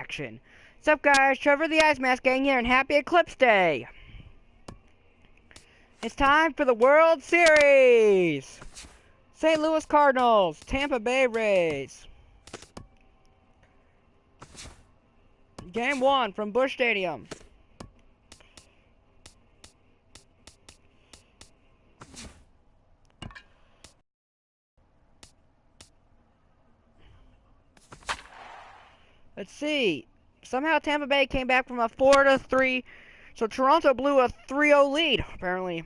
action. What's up, guys? Trevor the Ice Mask Gang here, and happy Eclipse Day! It's time for the World Series! St. Louis Cardinals, Tampa Bay Rays. Game 1 from Busch Stadium. Let's see. Somehow Tampa Bay came back from a 4-3. So Toronto blew a 3-0 lead, apparently.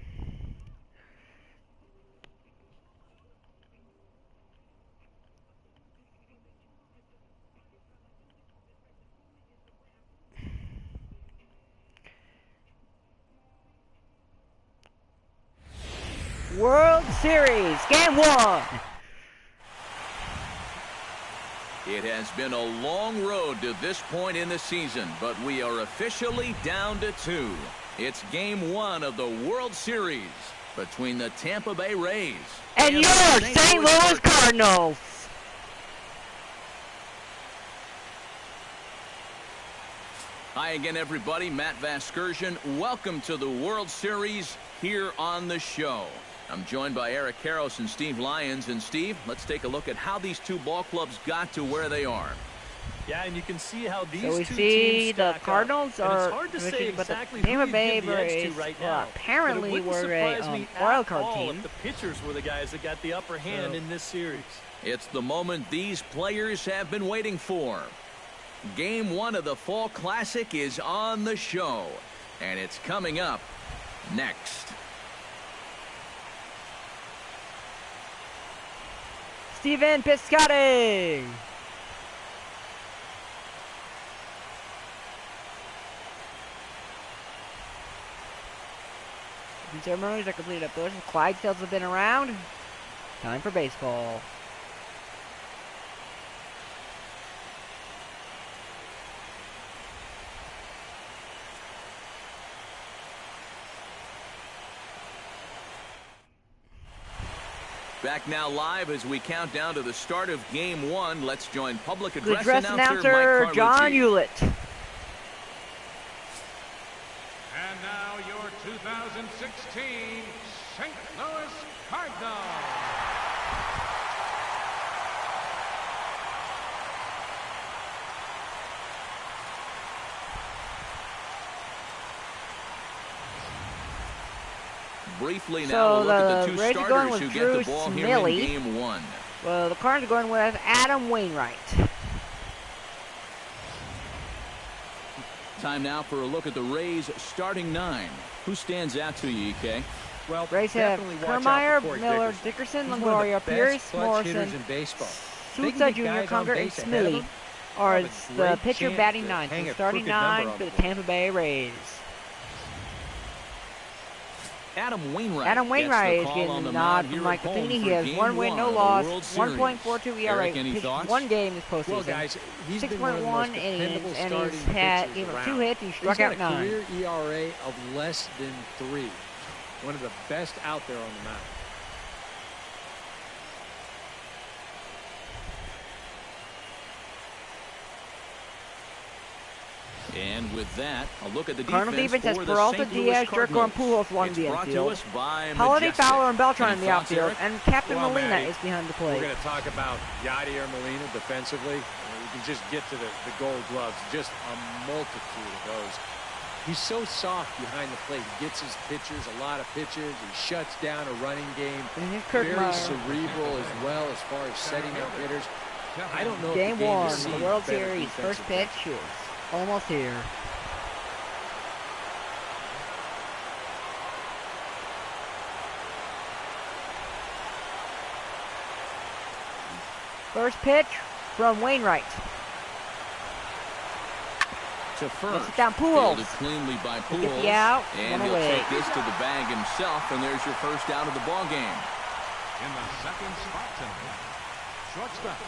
World Series, Game 1. It has been a long road to this point in the season, but we are officially down to 2. It's Game 1 of the World Series between the Tampa Bay Rays and your St. Louis Cardinals. Hi again, everybody. Matt Vasgersian. Welcome to the World Series here on the show. I'm joined by Eric Karros and Steve Lyons. And Steve, let's take a look at how these two ball clubs got to where they are. Yeah, and you can see how these so we two see teams the stack Cardinals up. are it's hard to say exactly Tampa who Bay you give the edge Rays to right now. apparently were a wild card team. If the pitchers were the guys that got the upper hand in this series. It's the moment these players have been waiting for. Game 1 of the Fall Classic is on the show, and it's coming up next. Steven Piscotty. The ceremonies are completed up Busch. Clydesdales have been around. Time for baseball. Back now live as we count down to the start of Game 1. Let's join public address announcer Mike John Hewlett. And now your 2016 St. Louis Cardinals. Briefly now, we'll look at the two Rays starters who get the ball here in Game 1. Well, the Cardinals are going with Adam Wainwright. Time now for a look at the Rays starting 9. Who stands out to you, EK? Well, Rays have Kiermaier, Miller, Dickerson, Longoria, Pierce, Morrison, Souza Jr., Conger, and Smiley are the pitcher batting 9. So starting 9 for the Tampa Bay Rays. Adam Wainwright. Adam Wainwright is getting the nod from Mike Matheny. He has 1 win, no loss, 1.42 ERA. Pitched 1 game this postseason. Well, guys, 6.1 innings, and he's had gave up 2 hits. He struck out 9. He's got a career ERA of less than 3. One of the best out there on the mound. And with that, a look at the Cardinal defense has for Peralta, the Diaz, Jerko, and Pujols along the infield. Holiday, Fowler, and Beltran in the outfield, and Captain Molina is behind the plate. We're going to talk about Yadier Molina defensively. You can just get to the gold gloves. Just a multitude of those. He's so soft behind the plate. He gets his pitchers, a lot of pitches. He shuts down a running game. Very cerebral as well as far as setting up hitters. I don't know Game if the game 1, is the World Series, first pitch is almost here. First pitch from Wainwright. To first. Let's sit down Pujols. Fielded cleanly by Pujols. Get the out. And he'll take this to the bag himself, and there's your first out of the ball game. In the second spot tonight, shortstop,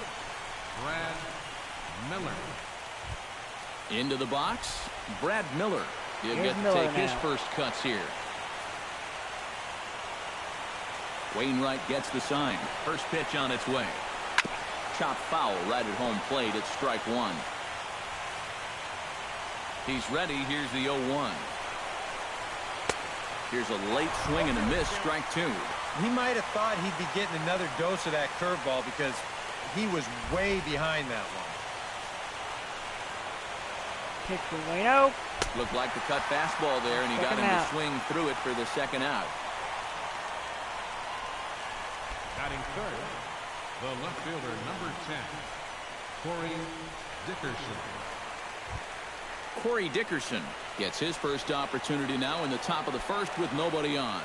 Brad Miller. Into the box, Brad Miller. He'll get to take his first cuts here. Wainwright gets the sign. First pitch on its way. Chop foul right at home plate. It's strike 1. He's ready. Here's the 0-1. Here's a late swing and a miss. Strike two. He might have thought he'd be getting another dose of that curveball because he was way behind that one. Pitch for Waino. Looked like the cut fastball there, and he got him to swing through it for the second out. Batting third, the left fielder, number 10, Corey Dickerson. Corey Dickerson gets his first opportunity now in the top of the first with nobody on.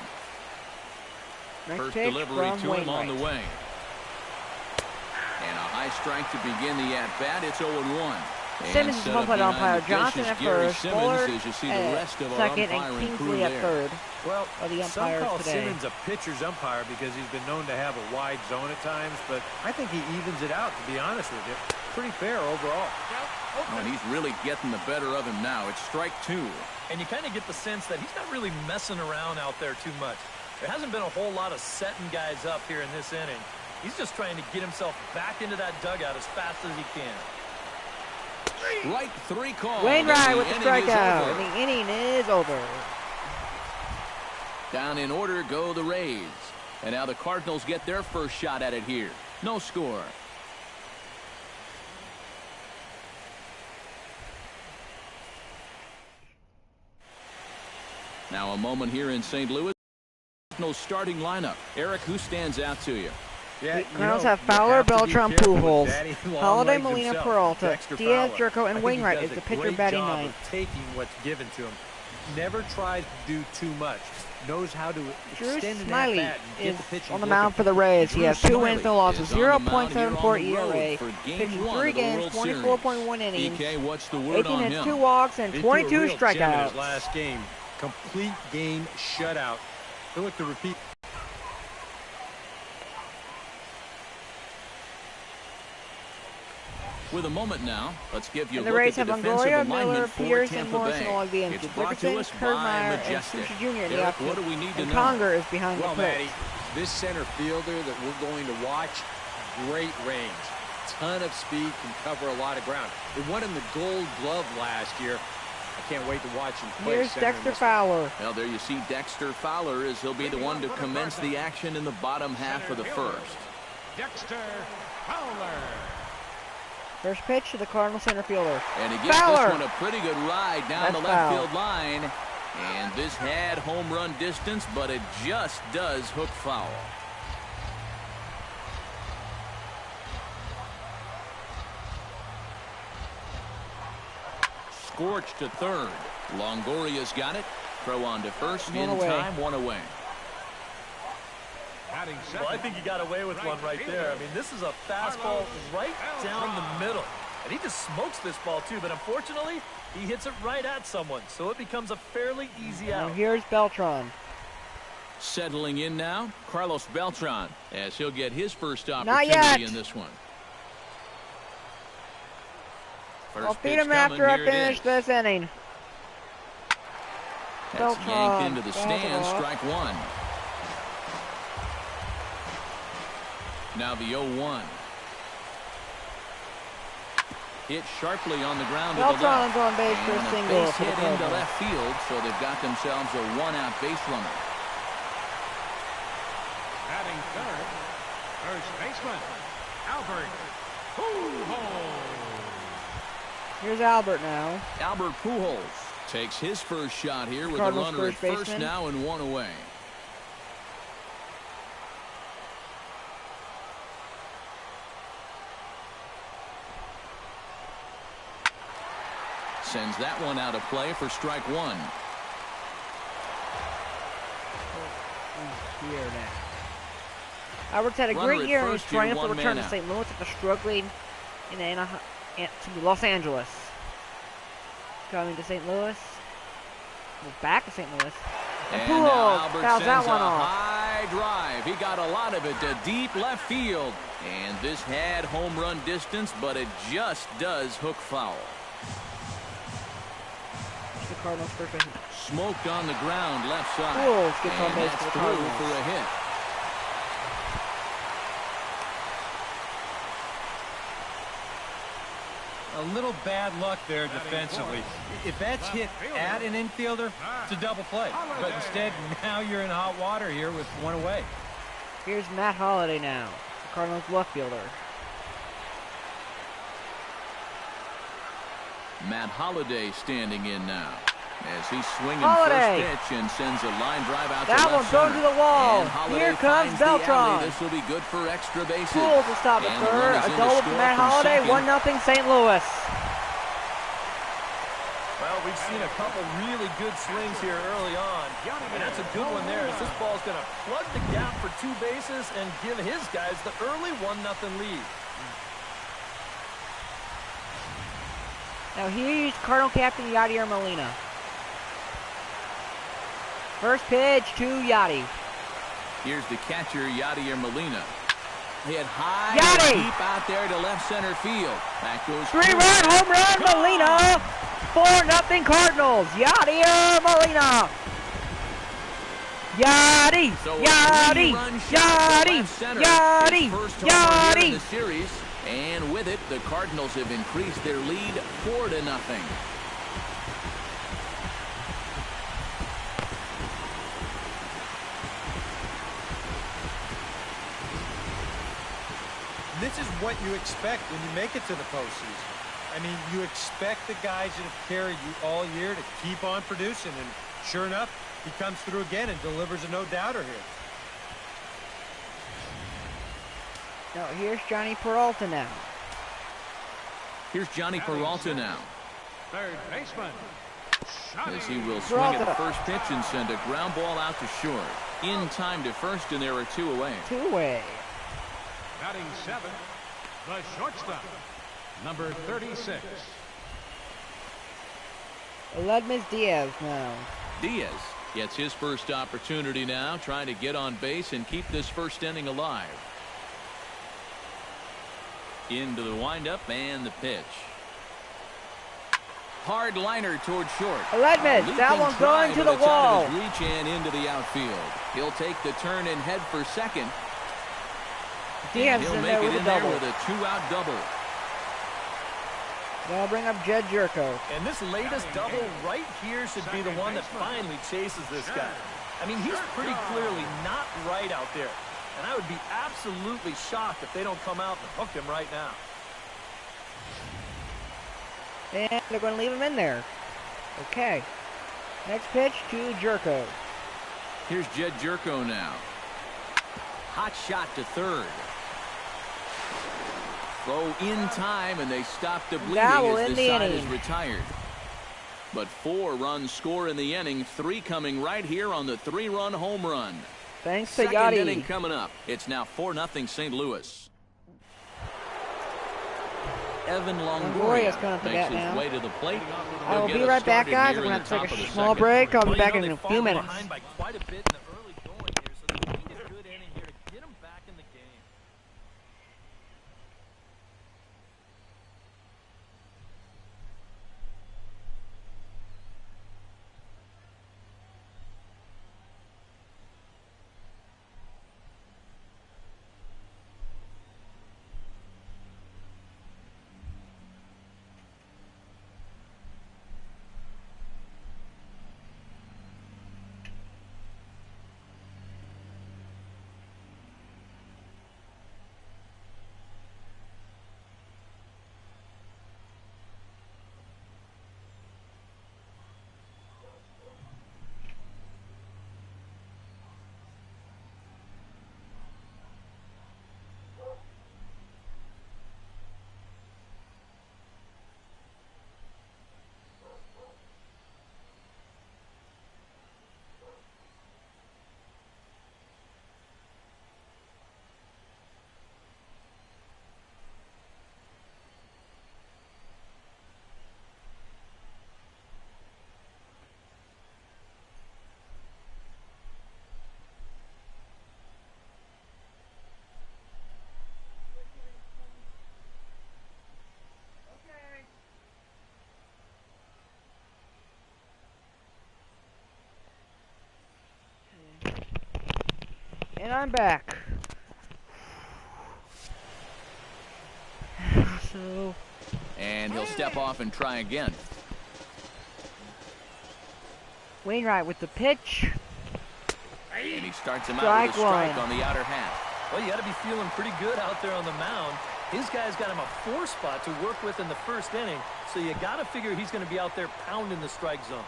First delivery to him on the way. And a high strike to begin the at-bat. It's 0-1. Simmons is home plate umpire. Johnson at first. Fuller at second, and Kingsley at third. Well, the some call today. Simmons a pitcher's umpire because he's been known to have a wide zone at times, but I think he evens it out, to be honest with you. Pretty fair overall. Oh, and he's really getting the better of him now. It's strike two. And you kind of get the sense that he's not really messing around out there too much. There hasn't been a whole lot of setting guys up here in this inning. He's just trying to get himself back into that dugout as fast as he can. Right three call. Wainwright with the strikeout. And the inning is over. Down in order go the Rays. And now the Cardinals get their first shot at it here. No score. Now a moment here in St. Louis. No starting lineup. Eric, who stands out to you? Yeah, Cardinals have Fowler, Beltran, Pujols, Holiday, Molina, himself. Peralta, Diaz, Fowler. Jerko, and Wainwright is the pitcher batting ninth. ninth. Taking what's given to him. Never tries to do too much. Knows how to Drew extend an Smiley at-bat and is get the pitch on the mound for the Rays. He has 2 wins, no losses, 0.74 ERA. Pitched 3 games, 24.1 innings. EK, what's the word 18 on hits, him? 2 walks, and He 22 threw a real gem in strikeouts. his last game. Complete game shutout. He'll look to repeat. With a moment now, let's give you a And the look Rays at the have defensive Longoria, alignment Miller, for Pierce, and Tampa Morrison Bay. along the It's end. brought to Dickerson, us by Kiermaier, and Majestic. Sushi Jr. in the Eric, what outfield. do we need to And know? Conger is behind Well, the plate. Matty, this center fielder that we're going to watch, great range. Ton of speed, can cover a lot of ground. They won him the Gold Glove last year. I can't wait to watch him play. Here's center in Dexter this Fowler. Well, there you see Dexter Fowler as he'll be the one to commence the action in the bottom half of the first. Dexter Fowler. First pitch to the Cardinal center fielder. And he gives Fowler. this one a pretty good ride down the That's left foul. field line. And this had home run distance, but it just does hook foul. Scorched to third. Longoria's got it. Throw on to first. One In away. time, one away. Batting second. Well, I think he got away with one right there. I mean, this is a fastball right down the middle. And he just smokes this ball, too. But unfortunately, he hits it right at someone. So it becomes a fairly easy Now out. here's Beltran. Settling in now, Carlos Beltran, as he'll get his first yet. opportunity in this one. I'll First beat pitch him after I coming, here it finish is. this inning. That's Beltran. yanked into the stands, Beltran. strike one. Now the 0-1. Hit sharply on the ground to the Beltran's left. on base for a And single base for the hit into Cardinals. left field, so they've got themselves a one-out base runner. Batting third, first baseman, Albert Pujols. Here's Albert now. Albert Pujols takes his first shot here with Cardinals the runner at first first baseman. now and one away. Sends that one out of play for strike one. Here now. Albert's had a Runner great at year and he's first here, trying to one return man to out. St. Louis after struggling in to Los Angeles. Coming to St. Louis. Well, back to St. Louis. And And now Pujols Albert fouls that sends one a off. high drive. He got a lot of it to deep left field. And this had home run distance, but it just does hook foul. The Cardinals first baseman. Smoked on the ground left side. Pujols gets on And base that's for the through Cardinals. for a hit. A little bad luck there defensively. If that's hit at an infielder, it's a double play. But instead, now you're in hot water here with one away. Here's Matt Holliday now, the Cardinals left fielder. Matt Holliday standing in now as he's swinging Holliday. first pitch and sends a line drive out That to left one's going center. to the wall. And Holliday Here comes finds the alley. Beltran. This will be good for extra bases. Cool to stop at And the third. run is A in to double score for Matt from Holliday. second. 1-0 St. Louis. Well, we've seen a couple really good swings here early on. And that's a good one there as this ball's going to plug the gap for 2 bases and give his guys the early 1-0 lead. Now here's Cardinal captain Yadier Molina. First pitch to Yadi. Here's the catcher, Yadier Molina. Hit high Yadi. and deep out there to left center field. That goes 3-run home run, Molina. 4-0 Cardinals. Yadier Molina. Yadi. So Yadi. Yadi. Yadi. Yadi. The Yadi. series, and with it, the Cardinals have increased their lead 4-0. This is what you expect when you make it to the postseason. I mean, you expect the guys that have carried you all year to keep on producing, and sure enough, he comes through again and delivers a no-doubter here. Now here's Johnny Peralta now. Here's Johnny Peralta now. Third baseman. As he will swing at the first pitch and send a ground ball out to short. In time to first, and there are 2 away. 2 away. Batting 7th, the shortstop, number 36. Aledmus Diaz now. Diaz gets his first opportunity now, trying to get on base and keep this first inning alive. Into the windup and the pitch. Hard liner toward short. Aledmus, that one's going to the wall. Reach and into the outfield. He'll take the turn and head for second. Diaz He'll in make there it with a in there double. with a 2-out double. That'll bring up Jed Jerko. And this latest double right here should be the one that finally chases this guy. I mean, he's pretty clearly not right out there. And I would be absolutely shocked if they don't come out and hook him right now. And they're going to leave him in there. Okay. Next pitch to Jerko. Here's Jed Jerko now. Hot shot to third. Throw in time, and they stop the bleeding as the side is retired. But 4 runs score in the inning, 3 coming right here on the 3-run home run. Thanks to Second Yadi. inning coming up. It's now 4-0 St. Louis. Evan Longoria's coming up to makes bat his now. way to the plate. I will be right back, guys. I'm going to have to take a small break. I'll be back in a few minutes. Behind by quite a bit in the early going here, so they need a good inning here to get them back in the game. And I'm back. So, And he'll step off and try again. Wainwright with the pitch. And he starts him out with a strike on the outer half. Well, you got to be feeling pretty good out there on the mound. His guy's got him a 4 spot to work with in the first inning, so you got to figure he's going to be out there pounding the strike zone.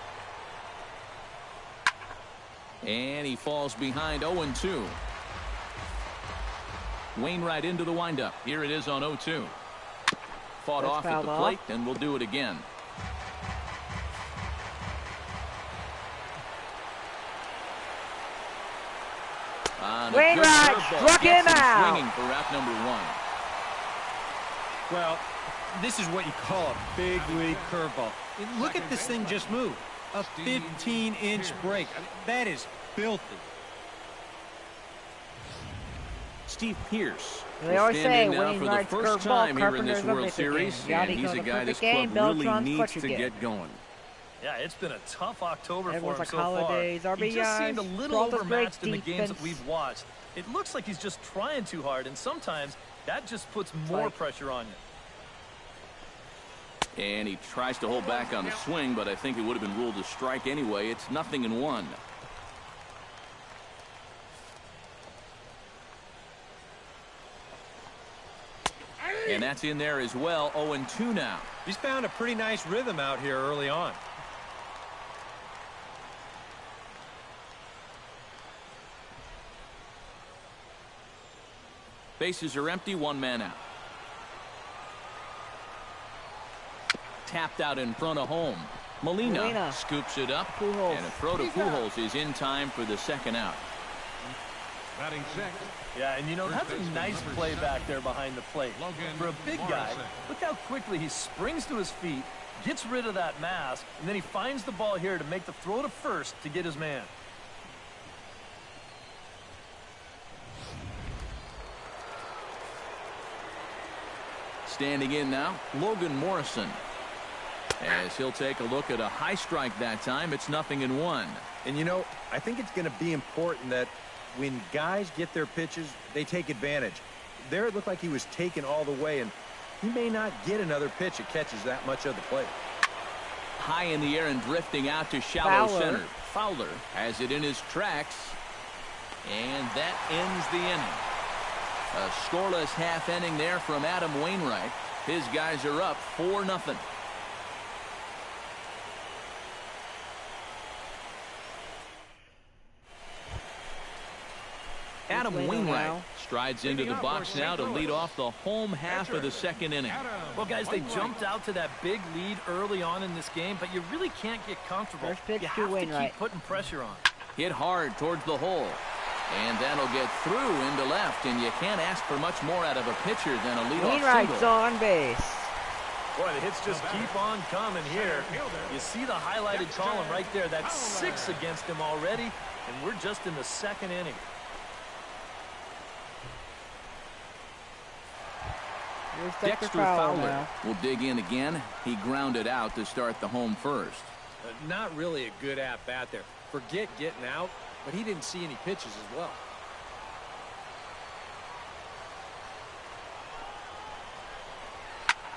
And he falls behind 0-2. Wainwright into the windup. Here it is on 0-2. Fought off at the plate, and we'll do it again. Wainwright struck him out. Swinging for out number 1. Well, this is what you call a big league curveball. Look at this thing just move. A 15-inch break. That is filthy. Steve Pearce. They always say Wainwright's curveball, here in this World Series, and he's a guy this club really needs to get going. Yeah, it's been a tough October for him so holidays, far. RBIs, he just seemed a little overmatched in the games that we've watched. It looks like he's just trying too hard, and sometimes that just puts more pressure on you. And he tries to hold back on the swing, but I think it would have been ruled a strike anyway. It's 0-1. And that's in there as well. 0-2 now. He's found a pretty nice rhythm out here early on. Bases are empty, 1 man out. Tapped out in front of home. Molina scoops it up, Pujols. and a throw to Pujols is in time for the 2nd out. Batting 6. Yeah, and you know, that's a nice play back there behind the plate. For a big guy, look how quickly he springs to his feet, gets rid of that mask, and then he finds the ball here to make the throw to first to get his man. Standing in now, Logan Morrison. As he'll take a look at a high strike that time, it's 0-1. And you know, I think it's going to be important that when guys get their pitches, they take advantage. There it looked like he was taken all the way, and he may not get another pitch that catches that much of the plate. High in the air and drifting out to shallow center. Fowler has it in his tracks, and that ends the inning. A scoreless half inning there from Adam Wainwright. His guys are up 4-0. Adam Wainwright strides into the box now to lead off the home half of the 2nd inning. Well, guys, they jumped out to that big lead early on in this game, but you really can't get comfortable. You have to keep putting pressure on. Hit hard towards the hole. And that'll get through into left, and you can't ask for much more out of a pitcher than a leadoff Wainwright's single. on base. Boy, the hits just keep on coming here. You see the highlighted column right there. That's 6 against him already, and we're just in the 2nd inning. Dexter Fowler will dig in again. He grounded out to start the home first. Not really a good at-bat there. Forget getting out, but he didn't see any pitches as well.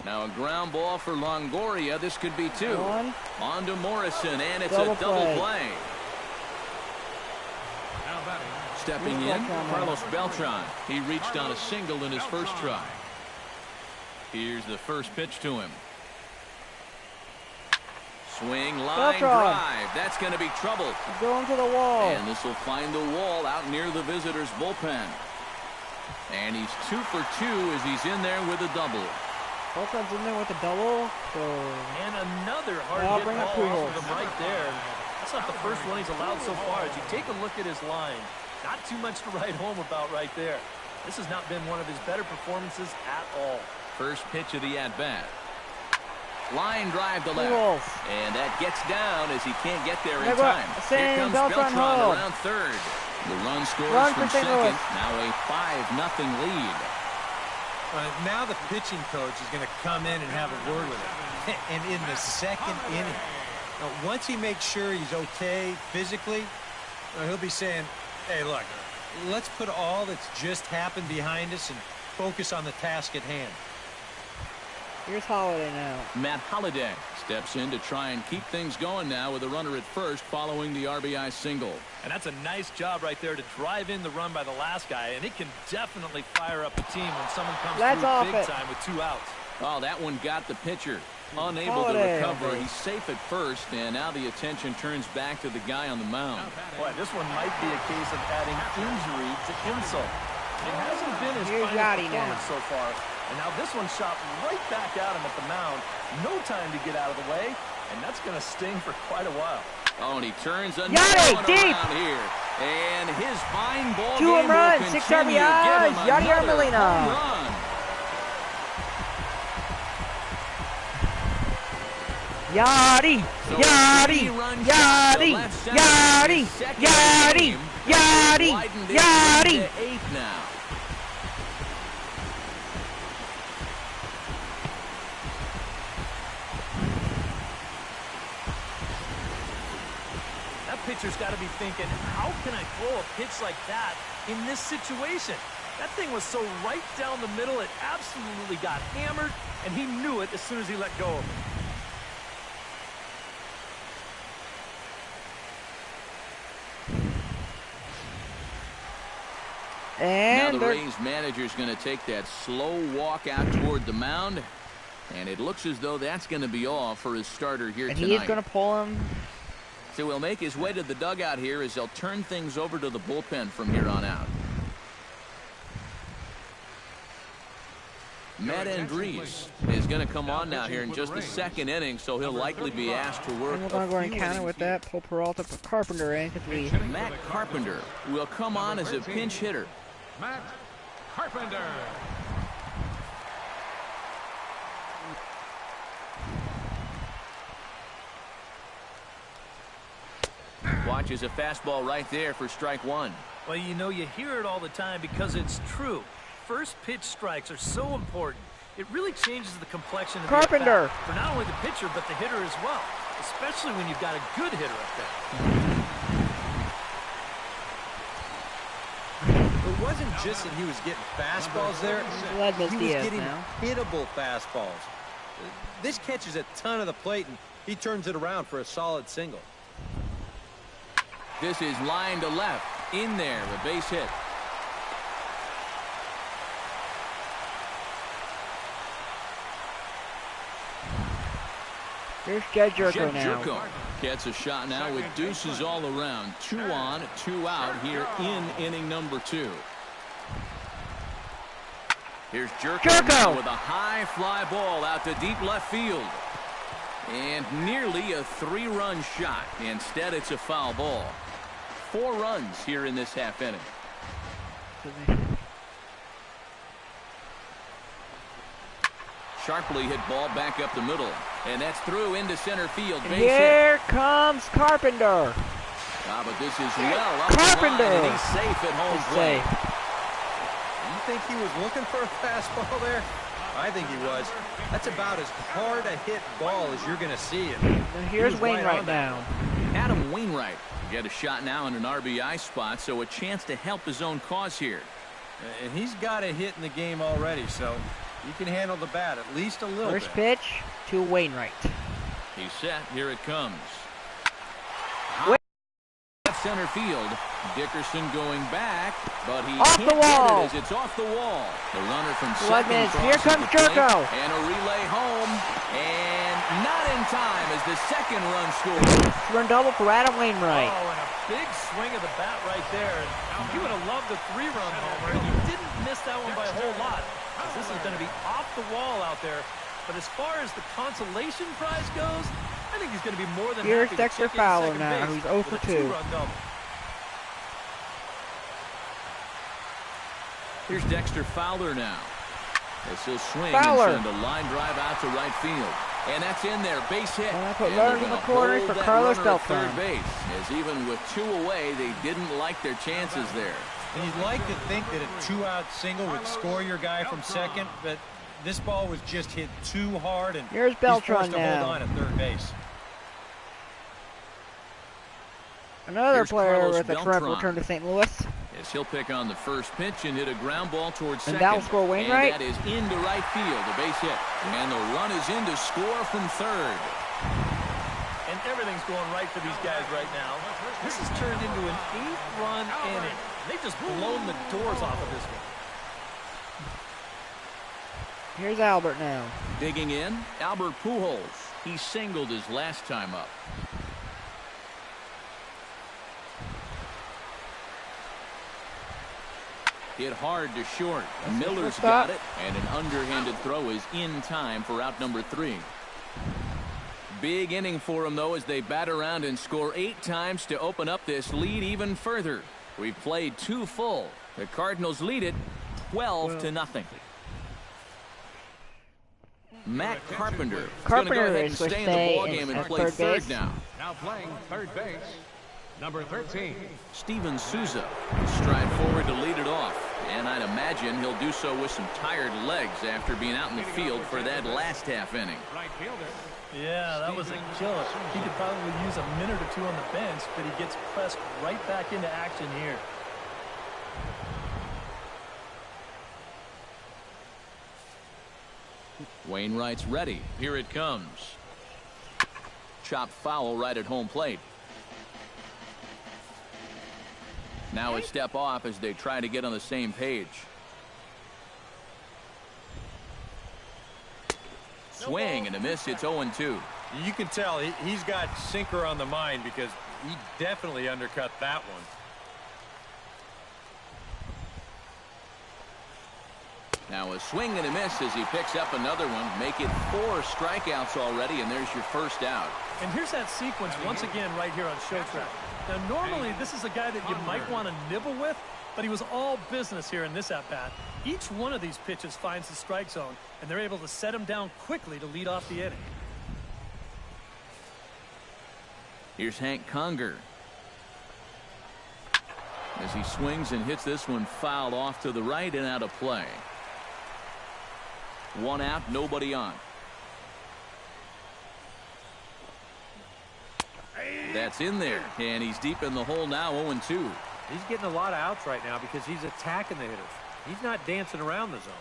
Now a ground ball for Longoria. This could be 2. On to Morrison, and it's double a double play. Now batting. Stepping in, Carlos Beltran. He reached on a single in his first try. Here's the first pitch to him. Swing, line, drive. That's going to be trouble. Going to the wall. And this will find the wall out near the visitors' bullpen. And he's 2 for 2 as he's in there with a double. Beltran's in there with a double. And another hard hit ball off of him right there. That's not the first one he's allowed so far. As you take a look at his line, not too much to write home about right there. This has not been one of his better performances at all. First pitch of the at-bat. Line drive to left. And that gets down as he can't get there in time. Here comes Beltran around third. The run scores from second. Now a 5-0 lead. Now the pitching coach is going to come in and have a word with him. And in the 2nd inning, once he makes sure he's okay physically, he'll be saying, hey, look, let's put all that's just happened behind us and focus on the task at hand. Here's Holiday now. Matt Holliday steps in to try and keep things going now with a runner at first following the RBI single. And that's a nice job right there to drive in the run by the last guy, and it can definitely fire up the team when someone comes through big time with 2 outs. Oh, that one got the pitcher. Unable to recover. He's safe at first, and now the attention turns back to the guy on the mound. Boy, this one might be a case of adding injury to insult. It hasn't been his finest performance so far. And now this one shot right back at him at the mound. No time to get out of the way, and that's going to sting for quite a while. Oh, and he turns another one deep around here. And his fine ball 2 home runs, 6 RBIs, Yadier Molina. Yadi, Yadi, Yadi, Yadi, Yadi, Yadi, Yadi. 8 now. That pitcher's got to be thinking, how can I throw a pitch like that in this situation? That thing was so right down the middle, it absolutely got hammered, and he knew it as soon as he let go of it. And now the Rays manager is going to take that slow walk out toward the mound, and it looks as though that's going to be all for his starter here tonight. And he's going to pull him. So he'll make his way to the dugout here as they'll turn things over to the bullpen from here on out. Matt Andrees is going to come on now here in just the 2nd inning, so he'll likely be asked to work. And we're going to go and counter with that. Pull Peralta for Carpenter in. Matt Carpenter will come on as a pinch hitter. Matt Carpenter. Watches a fastball right there for strike 1. Well, you know, you hear it all the time because it's true. First pitch strikes are so important. It really changes the complexion of Carpenter for not only the pitcher but the hitter as well, especially when you've got a good hitter up there. It wasn't just that he was getting fastballs there. He was getting hittable fastballs. This catches a ton of the plate, and he turns it around for a solid single. This is line to left. In there, a base hit. Here's Jed Jerko now. Jerko gets a shot now with deuces all around. 2 on, 2 out here in inning number 2. Here's Jerko with a high fly ball out to deep left field. And nearly a 3-run shot. Instead, it's a foul ball. 4 runs here in this half inning. Sharply hit ball back up the middle. And that's through into center field. Base Here hit. Comes Carpenter. Ah, but this is well up Carpenter. The line, and he's safe at home plate. You think he was looking for a fastball there? I think he was. That's about as hard a hit ball as you're going to see. And here's Wainwright now. Adam Wainwright get a shot now in an RBI spot, so a chance to help his own cause here. And he's got a hit in the game already, so he can handle the bat at least a little bit. First pitch to Wainwright. He's set. Here it comes. Center field. Dickerson going back, but he off the wall. As it's off the wall. The runner from second. Here comes Jerko. And a relay home, and not in time as the second run scores. Run double for Adam Wainwright. Oh, and a big swing of the bat right there. And he would have loved the 3-run homer. He didn't miss that one by a whole lot, because this is going to be off the wall out there. But as far as the consolation prize goes, I think he's going to be more than Here's happy Dexter to Fowler now, who's 0 for 2. Here's Dexter Fowler now. As he'll swing Fowler. And send a line drive out to right field. And that's in there, base hit. And I put runners in the corners for Carlos Beltran. Third base, as even with 2 away, they didn't like their chances there. And you'd like to think that a 2-out single would score your guy from second, but this ball was just hit too hard, and here's Beltran he's forced to hold on at third base. Another player with a triumphant return to St. Louis. as he'll pick on the first pitch and hit a ground ball towards second. And that'll score Wainwright. And that is into right field, a base hit. And the run is in to score from third. And everything's going right for these guys right now. This has turned into an 8-run inning. They've just blown the doors off of this one. Here's Albert now. Digging in, Albert Pujols. He singled his last time up. Hit hard to short. Miller's got it, and an underhanded throw is in time for out number 3. Big inning for them, though, as they bat around and score 8 times to open up this lead even further. We've played 2 full. The Cardinals lead it 12-0. Matt Carpenter is going to go ahead and stay in the ballgame and play third now. Now playing third base, number 13. Steven Souza will stride forward to lead it off. And I'd imagine he'll do so with some tired legs after being out in the field for that last half inning. Right fielder. Yeah, that was a killer. He could probably use a minute or 2 on the bench, but he gets pressed right back into action here. Wainwright's ready. Here it comes. Chopped foul right at home plate. Now a step off as they try to get on the same page. Swing and a miss. It's 0-2. You can tell he's got sinker on the mind because he definitely undercut that one. Now a swing and a miss as he picks up another one. Make it 4 strikeouts already, and there's your first out. And here's that sequence once again right here on Show Track. Now normally this is a guy that you might want to nibble with, but he was all business here in this at-bat. Each one of these pitches finds the strike zone, and they're able to set him down quickly to lead off the inning. Here's Hank Conger. As he swings and hits this one fouled off to the right and out of play. 1 out, nobody on. That's in there, and he's deep in the hole now, 0-2. He's getting a lot of outs right now because he's attacking the hitters. He's not dancing around the zone.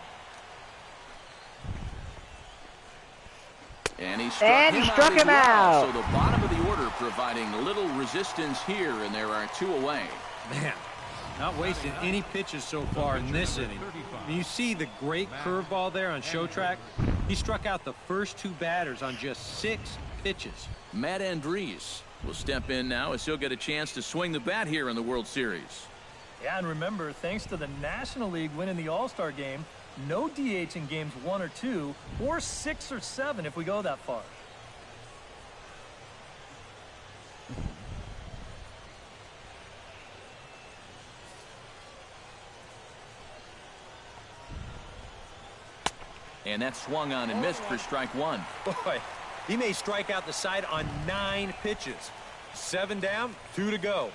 And he struck him out. So the bottom of the order providing little resistance here, and there are 2 away. Man, not wasting any pitches so far in this inning. You see the great curveball there on Show Track? He struck out the first 2 batters on just 6 pitches. Matt Andriese will step in now as he'll get a chance to swing the bat here in the World Series. Yeah, and remember, thanks to the National League winning the All-Star game, no DH in games 1 or 2, or 6 or 7 if we go that far. And that swung on and missed for strike 1. Boy, he may strike out the side on 9 pitches. 7 down, 2 to go.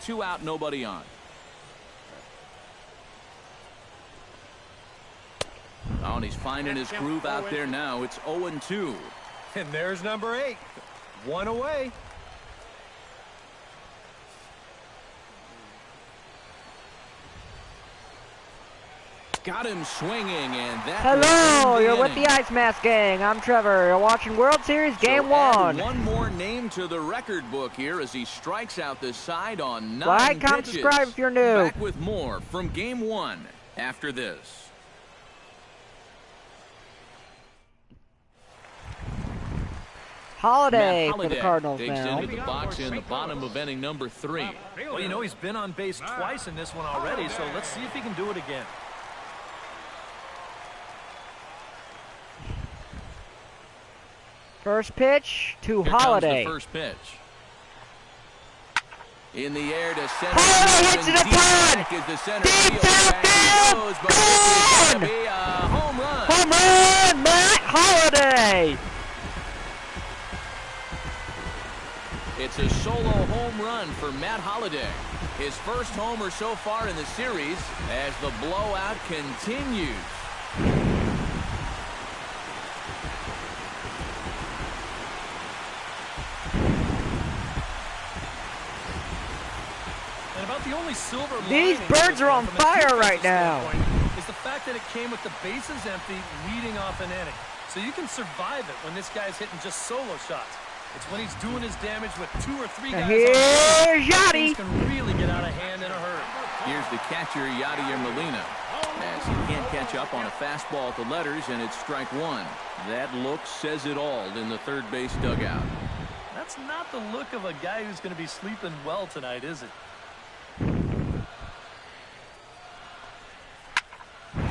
2 out, nobody on. Oh, and he's finding his groove out there now. It's 0-2. And there's number 8. 1 away. Got him swinging, and that. Hello, you're with the Ice Mask Gang. I'm Trevor. You're watching World Series Game 1. One more name to the record book here as he strikes out the side on 9 like, comment, pitches. subscribe if you're new. Back with more from Game 1 after this. Holiday for the Cardinals takes now. into the box in the bottom of inning number 3. Well, you know, he's been on base twice in this one already, so let's see if he can do it again. First pitch to Here Holiday. comes the first pitch. In the air to center. Holiday hits it a ton! Is the center Deep field. left Back field! goes, but this is going to be a home run. Home run, Matt Holiday! It's a solo home run for Matt Holiday. His first homer so far in the series as the blowout continues. the only silver These lining birds are on from a fire right defensive now. standpoint is the fact that it came with the bases empty leading off an inning. So you can survive it when this guy's hitting just solo shots. It's when he's doing his damage with 2 or 3 guys here's on Yachty. things can really get out of hand in a hurry. Here's the catcher, Yadier Molina, as he can't catch up on a fastball at the letters, and it's strike one. That look says it all in the third base dugout. That's not the look of a guy who's going to be sleeping well tonight, is it?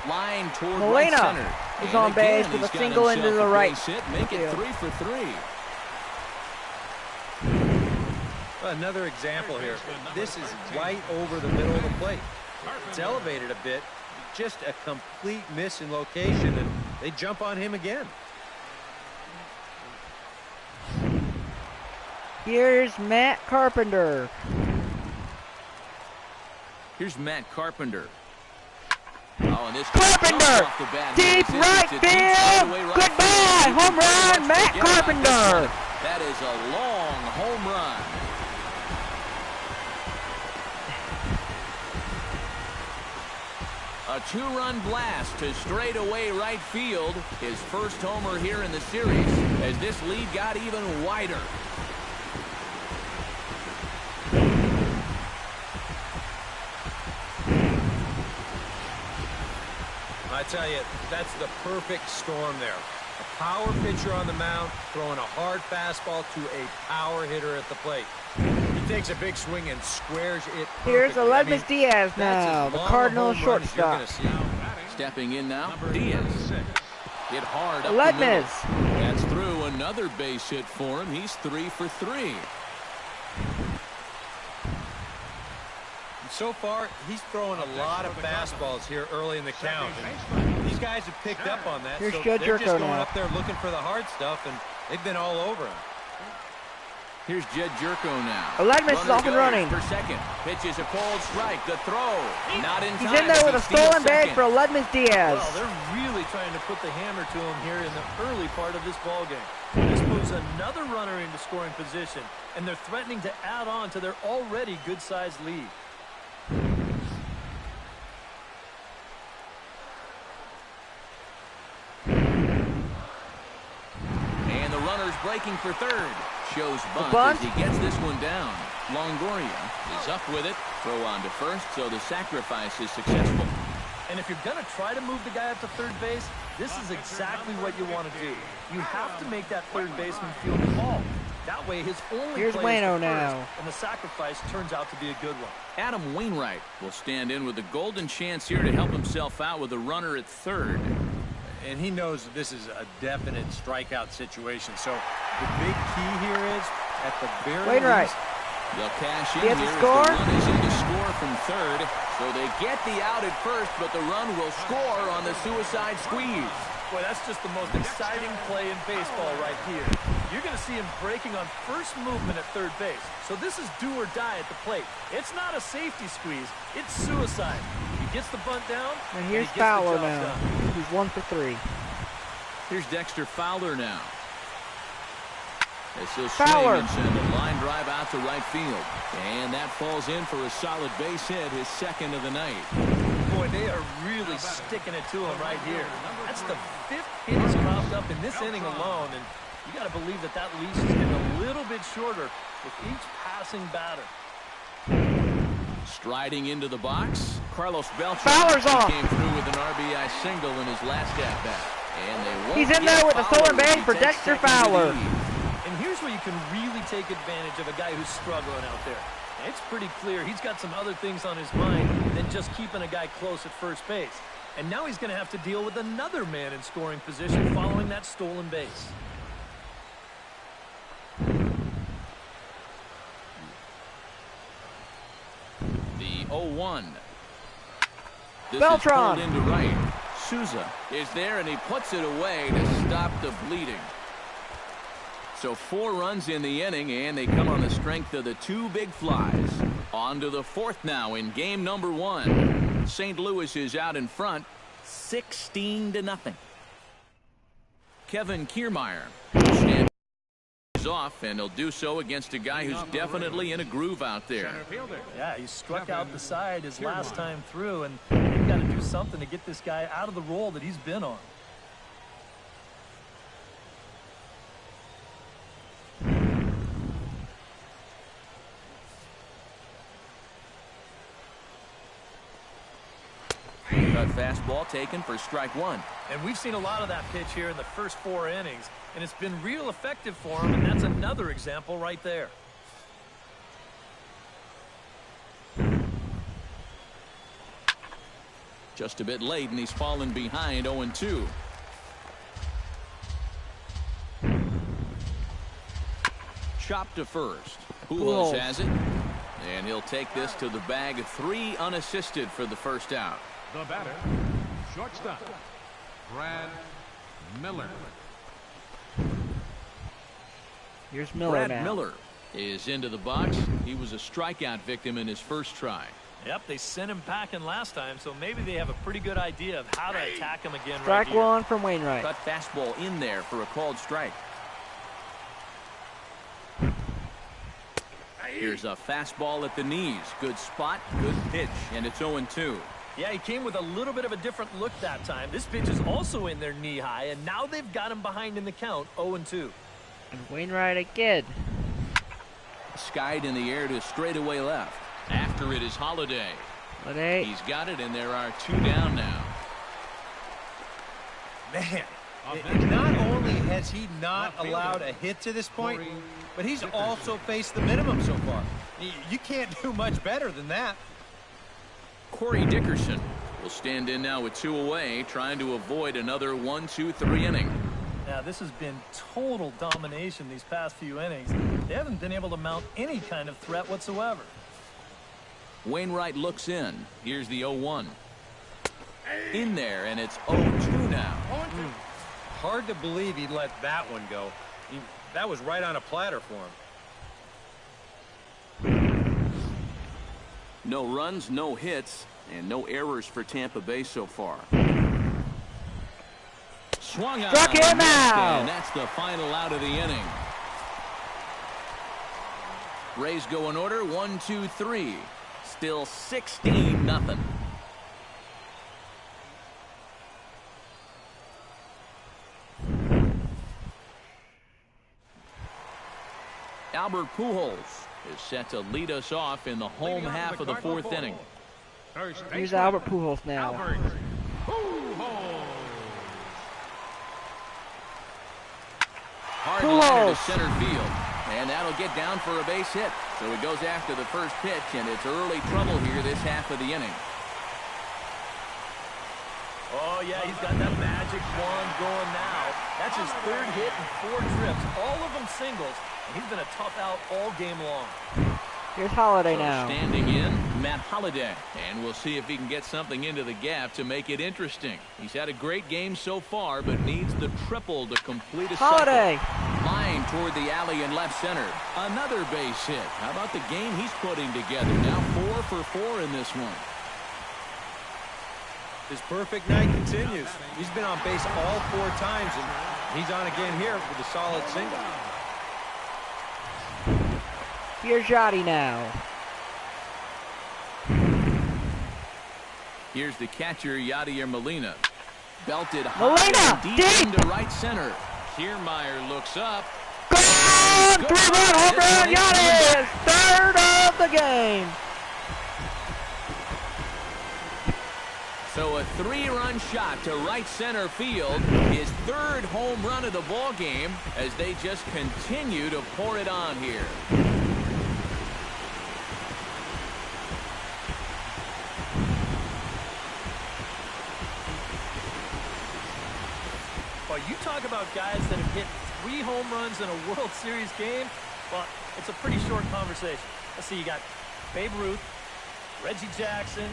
Line toward Molina right center. is And on base again, with a he's got single himself into the a right base hit, make it field. 3 for 3. Another example here. This is right over the middle of the plate. It's elevated a bit. Just a complete miss in location, and they jump on him again. Here's Matt Carpenter. Here's Matt Carpenter. Oh, and this Carpenter! off the bat. Deep It's right a deep field! straightaway right Goodbye! field. Home run, Let's Matt forget about this Carpenter! one. That is a long home run. A 2-run blast to straightaway right field. His first homer here in the series as this lead got even wider. I tell you, that's the perfect storm there. A power pitcher on the mound throwing a hard fastball to a power hitter at the plate. He takes a big swing and squares it perfectly. Here's Aledmus Diaz that's now, as the long a Cardinals home run as you're shortstop. gonna see. Stepping in now, Diaz. Hit hard up the middle. Aledmus. That's through another base hit for him. He's 3 for 3. So far, he's throwing a lot of fastballs here early in the count. And these guys have picked up on that, Here's so Joe they're just Jerko going now. up there looking for the hard stuff, and they've been all over him. Here's Jed Jerko now. Aledmus is Runner off and goes running. for second. Pitches a cold strike. The throw. Not in He's time. in there with a He steals stolen base second. for Aledmus Diaz. Well, they're really trying to put the hammer to him here in the early part of this ball game. This moves another runner into scoring position, and they're threatening to add on to their already good-sized lead. And the runner's breaking for third. Shows bunt, bunt. as he gets this one down. Longoria is up with it. Throw on to first, so the sacrifice is successful. And if you're going to try to move the guy up to third base, this is exactly what you want to do. You have to make that third baseman feel called. That way his only Here's play is Waino to first, now. and the sacrifice turns out to be a good one. Adam Wainwright will stand in with a golden chance here to help himself out with a runner at third. And he knows that this is a definite strikeout situation. So the big key here is, at the very Wainwright. least, They'll cash in He here has as to the score. run is in to score from third. So they get the out at first, but the run will score on the suicide squeeze. Boy, that's just the most exciting play in baseball right here. You're going to see him breaking on first movement at third base. So this is do or die at the plate. It's not a safety squeeze. It's suicide. He gets the bunt down, And he here's gets the Fowler job now. done. He's 1 for 3. Here's Dexter Fowler now. As he'll Fowler. swing and send a line drive out to right field. And that falls in for a solid base hit, his second of the night. Boy, they are really sticking it to him right here. That's the 5th hit he's cropped up in this inning alone, and you got to believe that that leash is getting a little bit shorter with each passing batter. Striding into the box, Carlos Beltran. Fowler's off. Came through with an RBI single in his last at-bat. And they won't He's in get there with a Fowler stolen base as he for takes Dexter second to the Fowler. lead. And here's where you can really take advantage of a guy who's struggling out there. It's pretty clear he's got some other things on his mind than just keeping a guy close at first base. And now he's going to have to deal with another man in scoring position following that stolen base. The 0-1. This Beltran. is pulled into right. Souza is there, and he puts it away to stop the bleeding. So 4 runs in the inning, and they come on the strength of the 2 big flies. On to the 4th now in game number 1. St. Louis is out in front, 16-0. Kevin Kiermaier stands leads off, and he'll do so against a guy who's definitely in a groove out there. Yeah, he struck out the side his last time through, and they've got to do something to get this guy out of the role that he's been on. A fastball taken for strike one. And we've seen a lot of that pitch here in the first 4 innings, and it's been real effective for him, and that's another example right there. Just a bit late, and he's fallen behind 0-2. Chopped to first. Pujols has it, and he'll take this to the bag. 3 unassisted for the first out. The batter, shortstop, Brad Miller. Here's Miller Brad now. Miller is into the box. He was a strikeout victim in his first try. Yep, they sent him packing last time, so maybe they have a pretty good idea of how to attack him again. Strike right here. one from Wainwright. Cut fastball in there for a called strike. Here's a fastball at the knees. Good spot, good pitch, and it's 0-2. Yeah, he came with a little bit of a different look that time. This pitch is also in their knee high, and now they've got him behind in the count, 0-2. And Wainwright again. Skied in the air to straightaway left. After it is Holiday. Holiday. He's got it, and there are 2 down now. Man, not only has he not allowed a hit to this point, but he's also faced the minimum so far. You can't do much better than that. Corey Dickerson will stand in now with 2 away, trying to avoid another 1-2-3 inning. Now, this has been total domination these past few innings. They haven't been able to mount any kind of threat whatsoever. Wainwright looks in. Here's the 0-1. In there, and it's 0-2 now. Hard to believe he let that one go. That was right on a platter for him. No runs, no hits, and no errors for Tampa Bay so far. Swung out. Struck him out. And that's the final out of the inning. Rays go in order, 1-2-3. Still 16-0. Albert Pujols is set to lead us off in the home half of the 4th inning. Here's Albert Pujols now. Albert Pujols. Hard liner to center field, and that'll get down for a base hit. So he goes after the first pitch, and it's early trouble here this half of the inning. Oh, yeah, he's got that magic wand going now. That's his 3rd hit in 4 trips, all of them singles, and he's been a tough out all game long. Here's Holiday now. Standing in, Matt Holiday, and we'll see if he can get something into the gap to make it interesting. He's had a great game so far, but needs the triple to complete a Holiday. cycle. Line toward the alley in left center. Another base hit. How about the game he's putting together? Now 4 for 4 in this one. His perfect night continues. He's been on base all 4 times, and he's on again here with a solid single. Here's Yachty now. Here's the catcher, Yadier Molina. Belted Molina, high and deep deep. into right center. Kiermaier looks up. Gone! 3-run home run, Yachty! 3rd of the game. So a 3-run shot to right center field, his 3rd home run of the ball game, as they just continue to pour it on here. Well, you talk about guys that have hit 3 home runs in a World Series game, well, it's a pretty short conversation. Let's see, you got Babe Ruth, Reggie Jackson,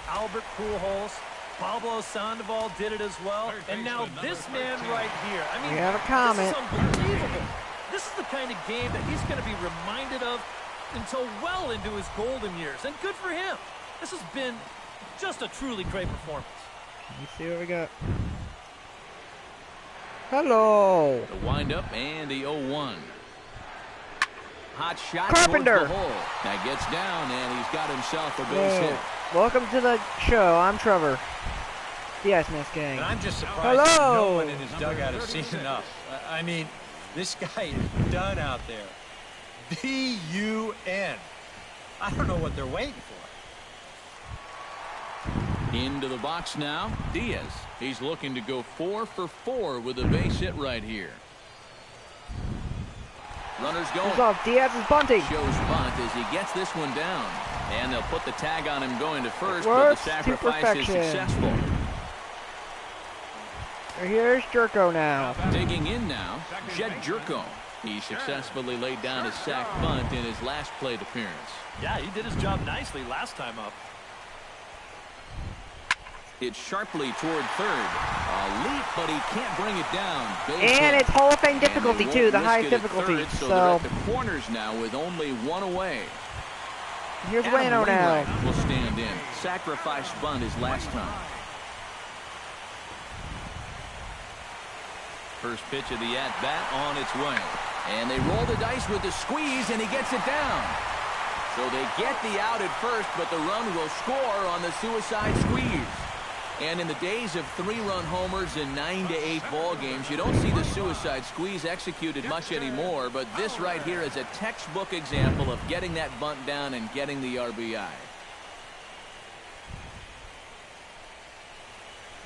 Albert Pujols, Pablo Sandoval did it as well, and now this man right here. I mean, we have a comment. This is unbelievable. This is the kind of game that he's going to be reminded of until well into his golden years, and good for him. This has been just a truly great performance. Let's see what we got. Hello. The windup and the 0-1. hot shot Carpenter. towards the hole. That gets down, and he's got himself a base hit. Welcome to the show. I'm Trevor. Yes, Miss Gang. And I'm just surprised that no one in his dugout has seen enough. I mean, this guy is done out there. D-U-N. I don't know what they're waiting for. Into the box now, Diaz. He's looking to go 4 for 4 with a base hit right here. Runners going. He's off. Diaz is bunting. Shows bunt as he gets this one down. And they'll put the tag on him going to first, but Works the to sacrifice is perfection. successful. Here's Jerko now. Digging in now, Jed Jerko. He successfully laid down a sac bunt in his last plate appearance. Yeah, he did his job nicely last time up. It's sharply toward third. A leap, but he can't bring it down. Base And hit. it's Hall of Fame difficulty, And they too, won't the risk highest it at difficulty. third, so So, they're at the corners now with only one away. here's Adam Wayno now. Wainwright will stand in. Sacrifice bunt his last time. First pitch of the at-bat on its way. And they roll the dice with the squeeze, and he gets it down. So they get the out at first, but the run will score on the suicide squeeze. And in the days of 3-run homers in 9 to 8 ball games, you don't see the suicide squeeze executed much anymore, but this right here is a textbook example of getting that bunt down and getting the RBI.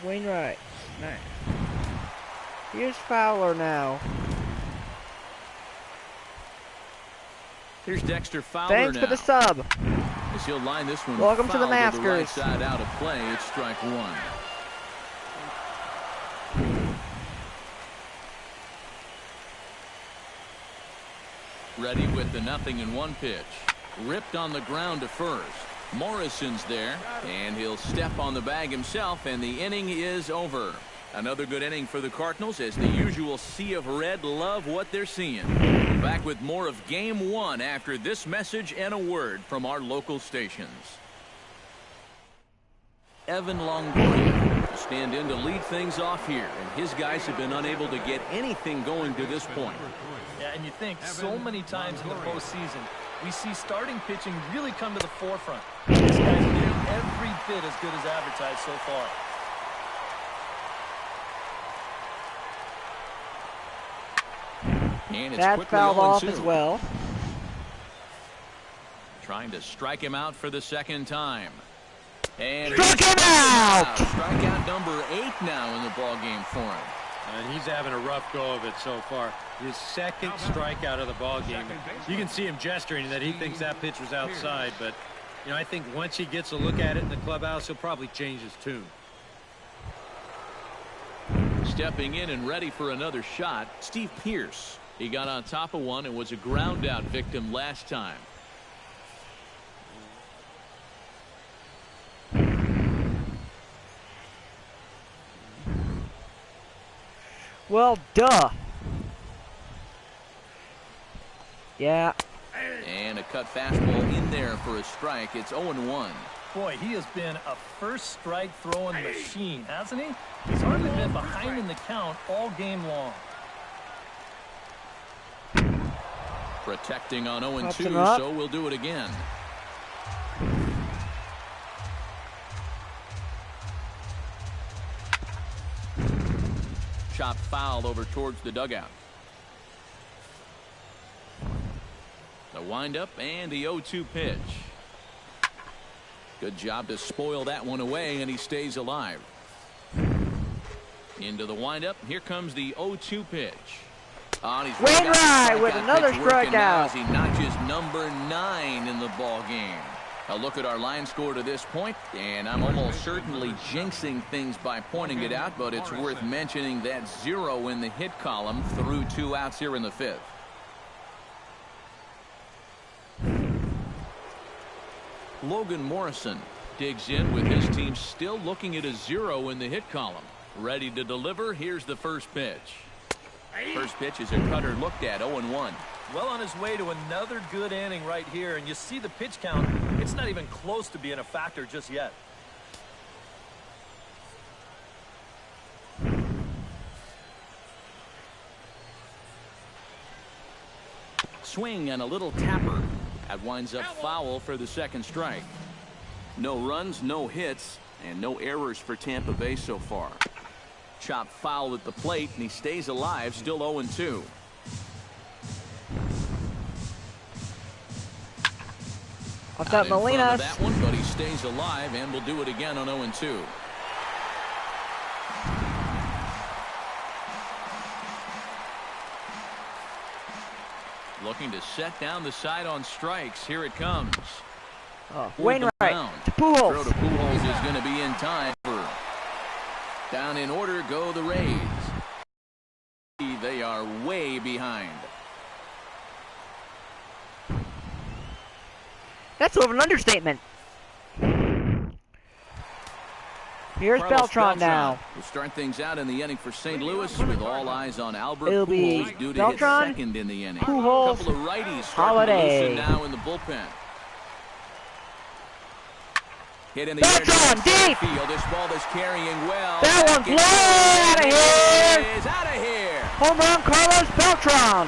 Wainwright. Nice. Here's Fowler now. Here's Dexter Fowler Thanks now. for the sub. As he'll line this one Welcome to the foul right Maskers. side out of play. It's strike one. Ready with the 0-1 pitch. Ripped on the ground to first. Morrison's there, and he'll step on the bag himself, and the inning is over. Another good inning for the Cardinals as the usual sea of red love what they're seeing. Back with more of Game 1 after this message and a word from our local stations. Evan Longoria will stand in to lead things off here, and his guys have been unable to get anything going to this point. Yeah, and you think so many times in the postseason, we see starting pitching really come to the forefront. This guy's been every bit as good as advertised so far. And it's That quickly fouled off 0-2. as well. Trying to strike him out for the second time. And Struck him out! Strikeout number 8 now in the ball game for him. And he's having a rough go of it so far. His second strikeout of the ball game. You can see him gesturing that he thinks that pitch was outside, but you know, I think once he gets a look at it in the clubhouse, he'll probably change his tune. Stepping in and ready for another shot, Steve Pearce. He got on top of one and was a ground out victim last time. Well, duh. Yeah. And a cut fastball in there for a strike. It's 0-1. Boy, he has been a first strike throwing machine, hasn't he? He's hardly been behind in the count all game long. Protecting on 0-2, Pops him up. so we'll do it again. Chopped foul over towards the dugout. The windup and the 0-2 pitch. Good job to spoil that one away, and he stays alive. Into the windup. Here comes the 0-2 pitch. Oh, he's Wainwright with another strikeout. strikeout. He notches number 9 in the ball game. A look at our line score to this point, and I'm almost certainly jinxing things by pointing it out, but it's worth mentioning that 0 in the hit column through 2 outs here in the 5th. Logan Morrison digs in with his team still looking at a 0 in the hit column. Ready to deliver. Here's the first pitch. First pitch is a cutter looked at, 0-1. Well on his way to another good inning right here, and you see the pitch count. It's not even close to being a factor just yet. Swing and a little tapper. That winds up foul for the second strike. No runs, no hits, and no errors for Tampa Bay so far. Chop foul at the plate, and he stays alive, still 0-2. Off that Molina. That one, but he stays alive and will do it again on 0-2. Looking to set down the side on strikes. Here it comes. Wainwright to Throw Pujols. to Pujols is going to be in time. Down in order go the Rays. They are way behind. That's sort of an understatement. Here's Beltran now. We'll start things out in the inning for St. Louis with all eyes on Albert It'll be Pujols due to Beltran, hit second in the inning. Pujols, a couple of righties starting to Holiday. loosen now in the bullpen. Hit in the Beltran, deep. field. This ball is carrying well. That one's blown out of here. Is out of here. Home run, Carlos Beltran.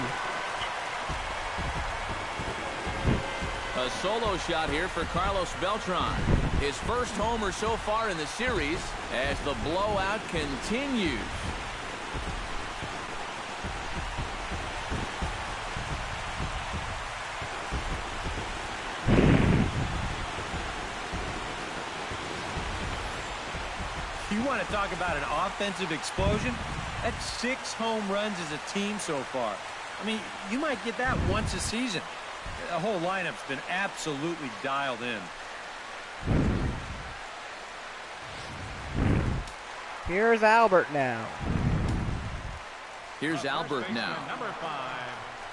A solo shot here for Carlos Beltran. His first homer so far in the series as the blowout continues. You want to talk about an offensive explosion? That's 6 home runs as a team so far. I mean, you might get that once a season. The whole lineup's been absolutely dialed in. Here's Albert now. Here's Albert now. Number 5,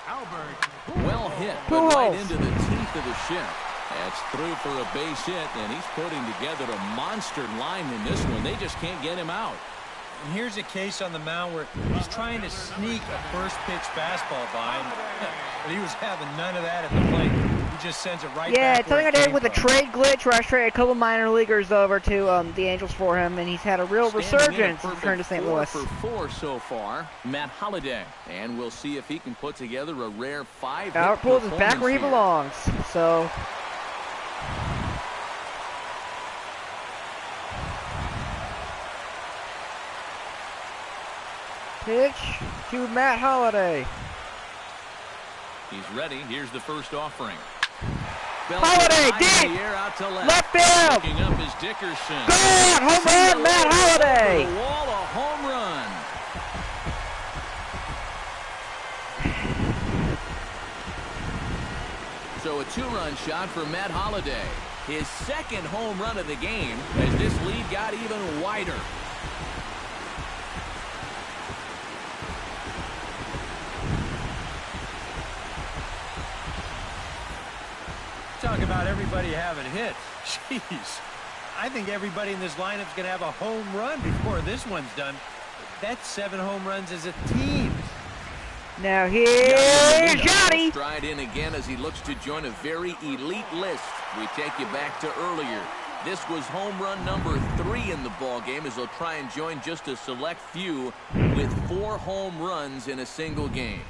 Albert. Well hit, but Pujols. right into the teeth of the ship. That's through for a base hit, and he's putting together a monster line in this one. They just can't get him out. And here's a case on the mound where he's trying to sneak a first pitch fastball by him, but he was having none of that at the plate. He just sends it right Yeah, back it's something I where it did came with a from. trade glitch where I traded a couple minor leaguers over to the Angels for him, and he's had a real Standing in resurgence a in return to St. Louis. 4 for 4 so far, Matt Holliday. And we'll see if he can put together a rare 5-hit Albert Pujols is back where he performance here. belongs. So pitch to Matt Holliday. He's ready. Here's the first offering. Holliday, High in deep! the air, out to Left field! Looking up is Dickerson. Good! Home run, Matt Holliday! Over the wall, a home run. So a 2-run shot for Matt Holliday. His second home run of the game as this lead got even wider. Talk about everybody having hits. Jeez. I think everybody in this lineup's going to have a home run before this one's done. That's 7 home runs as a team. Now here's Yachty. Stride in again as he looks to join a very elite list. We take you back to earlier. This was home run number 3 in the ball game as they'll try and join just a select few with 4 home runs in a single game.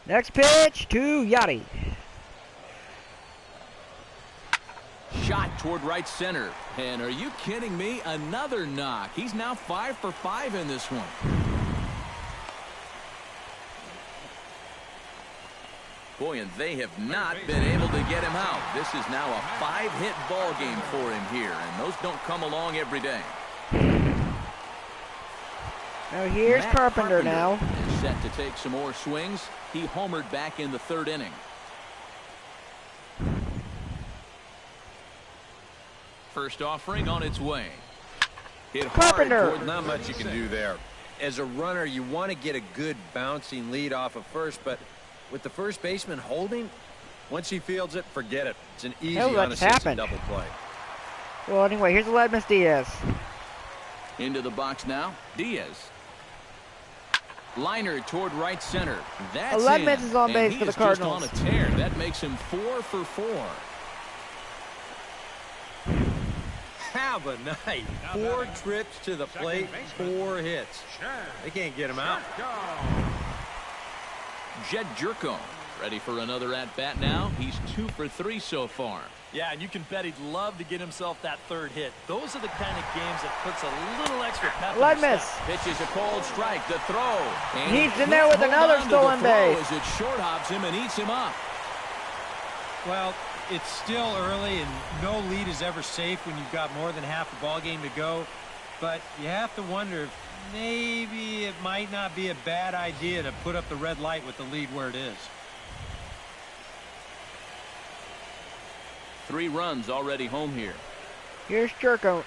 Next pitch to Yachty. Shot toward right center. And are you kidding me? Another knock. He's now 5 for 5 in this one. Boy, and they have not been able to get him out. This is now a 5-hit ball game for him here, and those don't come along every day. Now here's Matt Carpenter now. Is set to take some more swings. He homered back in the 3rd inning. First offering on its way. Hit Carpenter. hard. Not much you can do there. As a runner, you want to get a good bouncing lead off of first, but with the first baseman holding, once he fields it, forget it. It's an easy Hell, that's unassisted happened. double play. Well, anyway, here's Aledmus Diaz. Into the box now. Diaz. Liner toward right center. That's Aledmus in. is on base And for the he is just Cardinals. on a tear. That makes him 4 for 4. have a night. 4 trips to the plate, 4 hits. They can't get him out. Jed Jerko ready for another at-bat now. He's 2 for 3 so far. Yeah, and you can bet he'd love to get himself that 3rd hit. Those are the kind of games that puts a little extra pep in Leg your miss. step. Pitches a cold strike. The throw. And He's he in there with can't another hold on to the stolen throw base. as it short hops him and eats him up. Well, it's still early, and no lead is ever safe when you've got more than half the ball game to go. But you have to wonder if maybe it might not be a bad idea to put up the red light with the lead where it is. 3 runs already home here. Here's Jerko.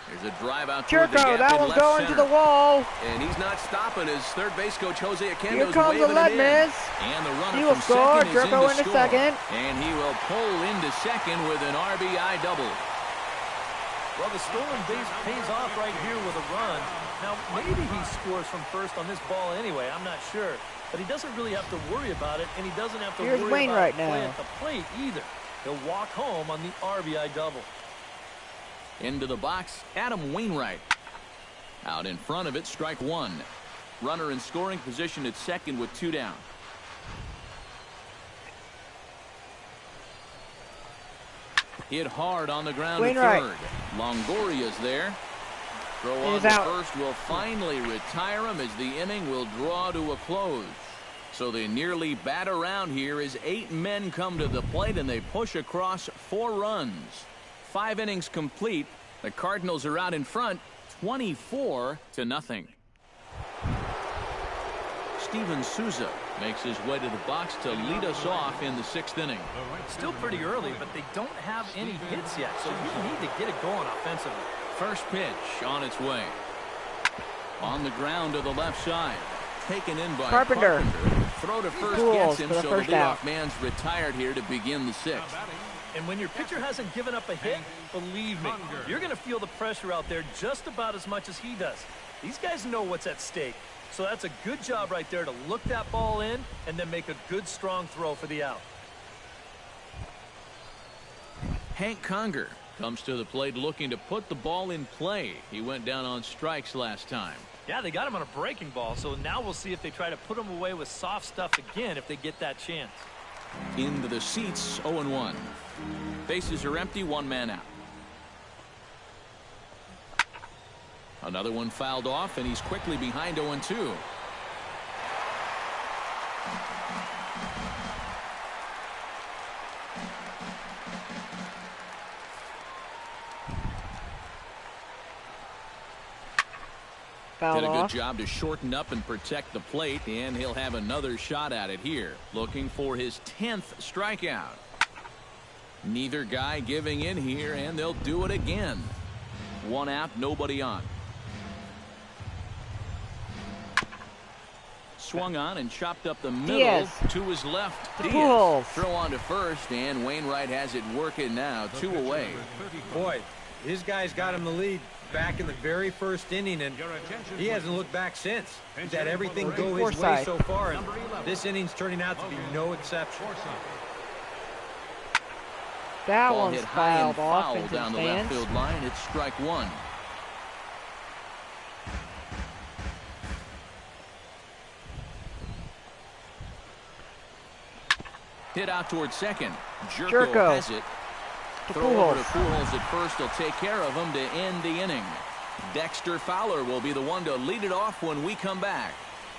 There's a drive out toward the Jerko, gap that in one's left going center. to the wall. And he's not stopping as third base coach Jose Here Akendo's comes the waving leg it in. miss. And the runner He will from score. second is Jerko in to into score. second. And he will pull into second with an RBI double. Well, the stolen base pays off right here with a run. Now, maybe he scores from first on this ball anyway. I'm not sure. But he doesn't really have to worry about it, and he doesn't have to Here's worry Wainwright about play now. at the plate either. He'll walk home on the RBI double. Into the box, Adam Wainwright. Out in front of it, strike 1. Runner in scoring position at second with 2 down. Hit hard on the ground Wainwright. at third. Longoria's there. Throw on He's to out. first will finally retire him as the inning will draw to a close. So they nearly bat around here as 8 men come to the plate and they push across 4 runs. 5 innings complete. The Cardinals are out in front 24-0. Steven Souza makes his way to the box to lead us off in the 6th inning. Still pretty early, but they don't have any hits yet, so you need to get it going offensively. First pitch on its way. On the ground to the left side. Taken in by Carpenter. Throw to first Pools gets him, for the so first the leadoff out. man's retired here to begin the 6th. And when your pitcher hasn't given up a hit, believe me, you're going to feel the pressure out there just about as much as he does. These guys know what's at stake. So that's a good job right there to look that ball in and then make a good, strong throw for the out. Hank Conger comes to the plate looking to put the ball in play. He went down on strikes last time. Yeah, they got him on a breaking ball, so now we'll see if they try to put him away with soft stuff again if they get that chance. Into the seats, 0-1. Bases are empty, 1 man out. Another one fouled off, and he's quickly behind 0-2. Fouled Did a good off. job to shorten up and protect the plate, and he'll have another shot at it here, looking for his 10th strikeout. Neither guy giving in here, and they'll do it again. 1 out, nobody on. Swung on and chopped up the middle. Diaz. To his left. To Diaz. Pujols. Throw on to first, and Wainwright has it working now. 2 away. Boy, his guys got him the lead back in the very first inning, and he hasn't looked back since. He's had everything go his way Forsythe. so far, and this inning's turning out to be no exception. That Ball one's hit high and fouled off foul into the down the left stands. field line. It's strike 1. Hit out towards second. Jerko. Has it. To Throw over to Pujols. Pujols at first. He'll take care of him to end the inning. Dexter Fowler will be the one to lead it off when we come back.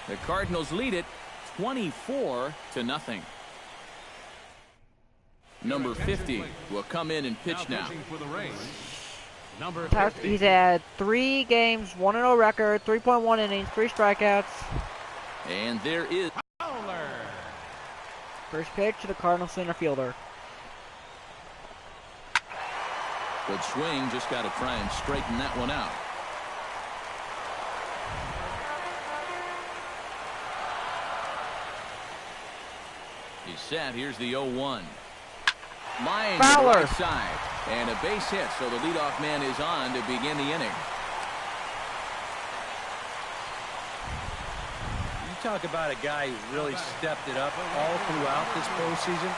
The Cardinals lead it 24-0. Number 50 will come in and pitch now. Number He's had 3 games, 1-0 record, 3.1 innings, 3 strikeouts. And there is First pitch to the Cardinals center fielder. good swing. Just got to try and straighten that one out. He's set. Here's the 0-1. Line to the Fowler. right side. And a base hit, so the leadoff man is on to begin the inning. You talk about a guy who really stepped it up all throughout this postseason.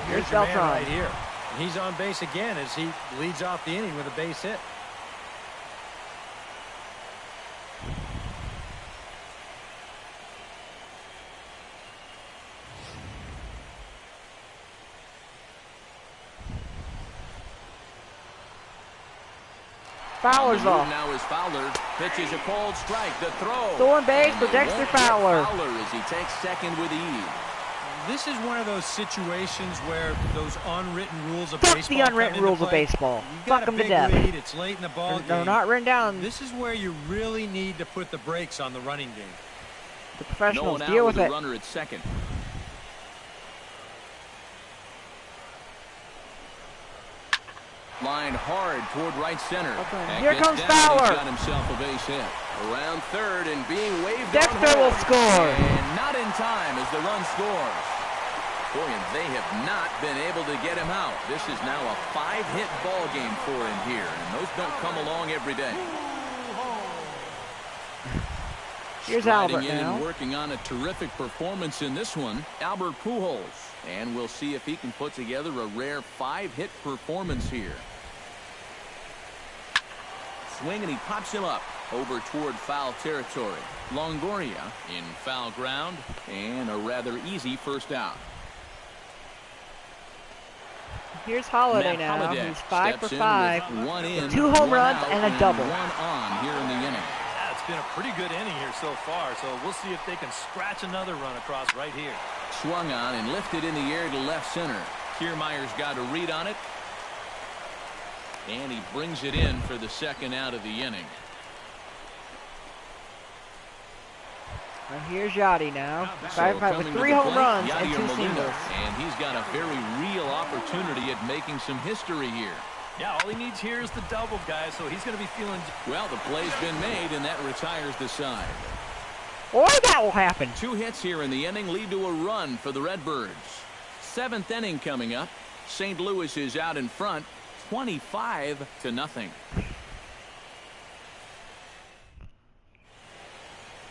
Here's your man right here. And he's on base again as he leads off the inning with a base hit. Fowler's off. Now is Fowler pitches a cold strike. The throw. Stolen base for Dexter Fowler. Fowler as he takes second with ease. This is one of those situations where those unwritten rules of Fuck baseball the unwritten rules of baseball. Fuck them to death. Lead, it's late in the ball game. They're not written down. This is where you really need to put the brakes on the running game. The professionals no deal with it. Runner at second. Line hard toward right center. Okay. Here comes Fowler. He's got himself a base hit. Around third and being waved. Dexter will score. And not in time as the run scores. Boy, and they have not been able to get him out. This is now a 5-hit ball game for him here, and those don't come along every day. Here's Albert in now. And working on a terrific performance in this one, Albert Pujols. And we'll see if he can put together a rare 5-hit performance here. Swing, and he pops him up over toward foul territory. Longoria in foul ground, and a rather easy first out. Here's Holiday Matt now. Holliday He's 5 for 5. One in, 2 home runs out, and a double. One on here in the inning. Yeah, it's been a pretty good inning here so far, so we'll see if they can scratch another run across right here. Swung on and lifted in the air to left center. Kiermaier's got a read on it. And he brings it in for the second out of the inning. And here's Yachty now. So 5 with 3 home runs and 2 Molina, singles. and he's got a very real opportunity at making some history here. Yeah, all he needs here is the double, guys, so he's going to be feeling... Well, the play's been made, and that retires the side. Boy, that will happen. 2 hits here in the inning lead to a run for the Redbirds. 7th inning coming up. St. Louis is out in front, 25-0.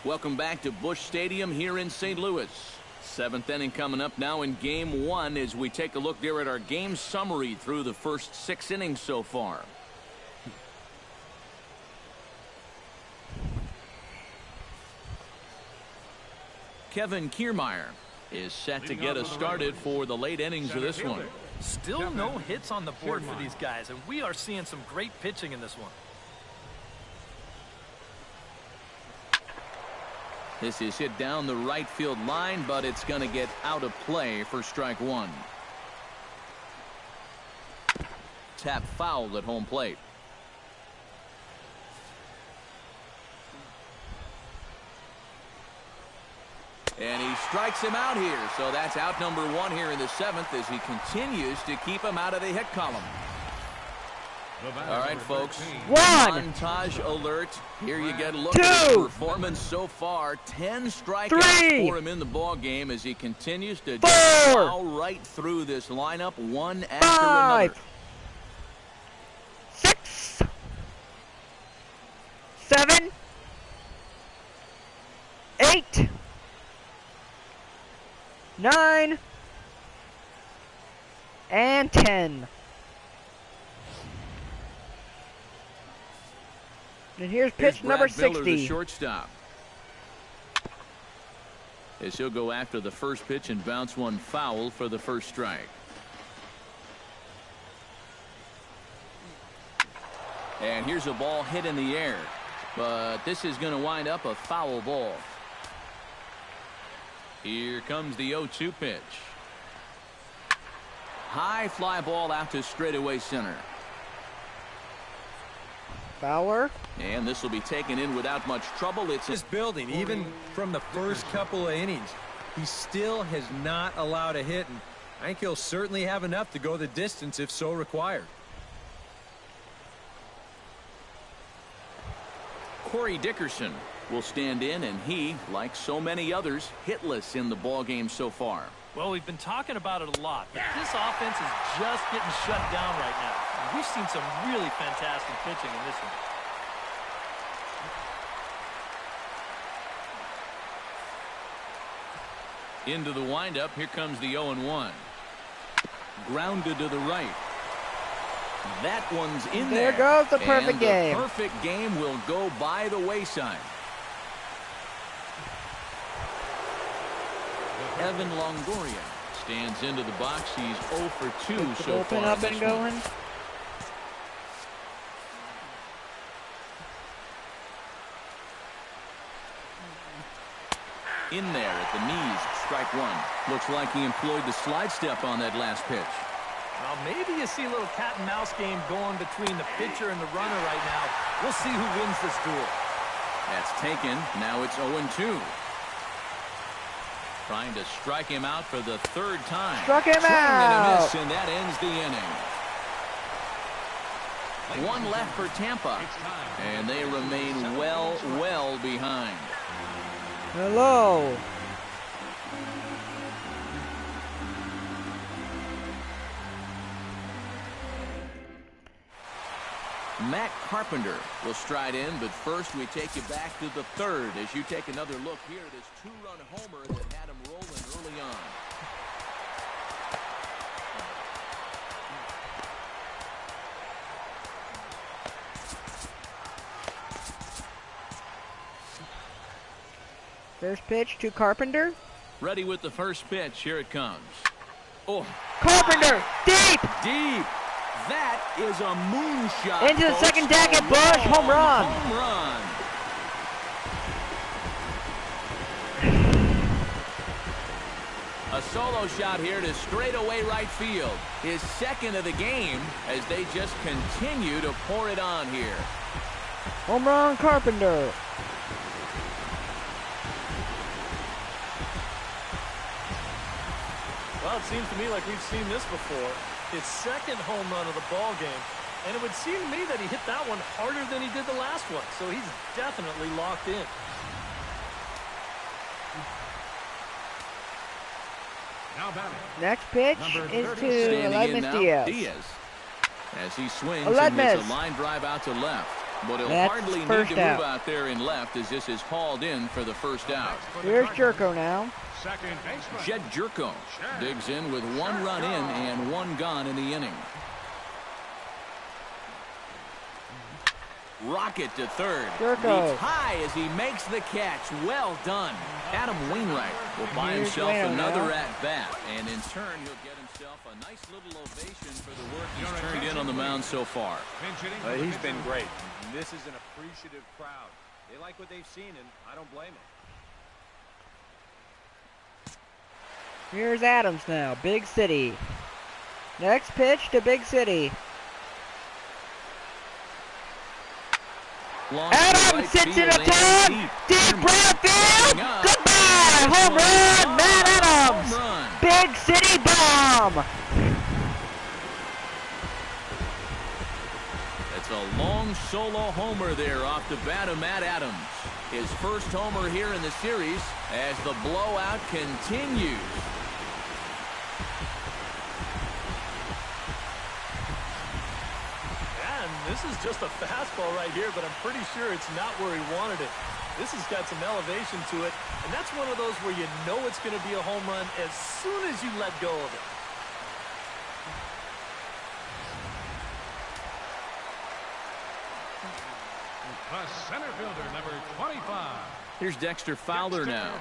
Welcome back to Busch Stadium here in St. Louis. 7th inning coming up now in Game 1 as we take a look there at our game summary through the first 6 innings so far. Kevin Kiermaier is set to get us started for the late innings of this one. Still no hits on the board for these guys, and we are seeing some great pitching in this one. This is hit down the right field line, but it's going to get out of play for strike 1. Tap foul at home plate. And he strikes him out here, so that's out number 1 here in the 7th as he continues to keep him out of the hit column. All right, folks. 1. Montage alert. Here you get a look at his performance so far. 10 strikeouts for him in the ball game as he continues to just plow right through this lineup one after another. 6, 7, 8, 9, and 10. And here's pitch number 60. The shortstop. As he'll go after the first pitch and bounce one foul for the first strike. And here's a ball hit in the air, but this is going to wind up a foul ball. Here comes the 0-2 pitch. High fly ball out to straightaway center. Fowler. And this will be taken in without much trouble. It's this building, even from the first couple of innings, he still has not allowed a hit, and I think he'll certainly have enough to go the distance if so required. Corey Dickerson will stand in, and he, like so many others, hitless in the ball game so far. Well, we've been talking about it a lot, but this offense is just getting shut down right now. And we've seen some really fantastic pitching in this one. Into the windup, here comes the 0-1. Grounded to the right. That one's in there. There goes the perfect game. The perfect game will go by the wayside. Evan Longoria stands into the box. He's 0 for 2 so far. Up and going. In there at the knees, strike one. Looks like he employed the slide step on that last pitch. Well, maybe you see a little cat and mouse game going between the pitcher and the runner right now. We'll see who wins this duel. That's taken. Now it's 0-2. Trying to strike him out for the third time. Struck him Swing out. And a miss, and that ends the inning. One left for Tampa, and they remain well behind. Hello. Matt Carpenter will stride in, but first we take you back to the third as you take another look here at his two-run homer that had him rolling early on. First pitch to Carpenter. Ready with the first pitch. Here it comes. Oh. Carpenter, deep. Deep. That is a moonshot. Into the second deck at Busch. Home run. Home run. A solo shot here to straightaway right field. His second of the game as they just continue to pour it on here. Home run, Carpenter. Well, it seems to me like we've seen this before. His second home run of the ball game. And it would seem to me that he hit that one harder than he did the last one. So he's definitely locked in. Now batting. Next pitch is to Aledmys Diaz. As he swings and makes a line drive out to left. But he'll That's hardly need to move out there in left as this is hauled in for the first out. Here's Jerko now. Second baseman. Jed Jerko digs in with one run in and one gone in the inning. Rocket to third. Jerko. Leaps high as he makes the catch. Well done. Adam Wainwright will buy himself another at-bat. And in turn, he'll get himself a nice little ovation for the work he's turned in on the mound so far. He's been great. This is an appreciative crowd. They like what they've seen, and I don't blame them. Here's Adams now. Big City. Next pitch to Big City. Adams sits in a turn. Deep right field. Goodbye. Home run. Matt Adams. Big City bomb. It's a long solo homer there off the bat of Matt Adams. His first homer here in the series as the blowout continues. This is just a fastball right here, but I'm pretty sure it's not where he wanted it. This has got some elevation to it, and that's one of those where you know it's going to be a home run as soon as you let go of it. The center fielder, number 25. Here's Dexter Fowler now.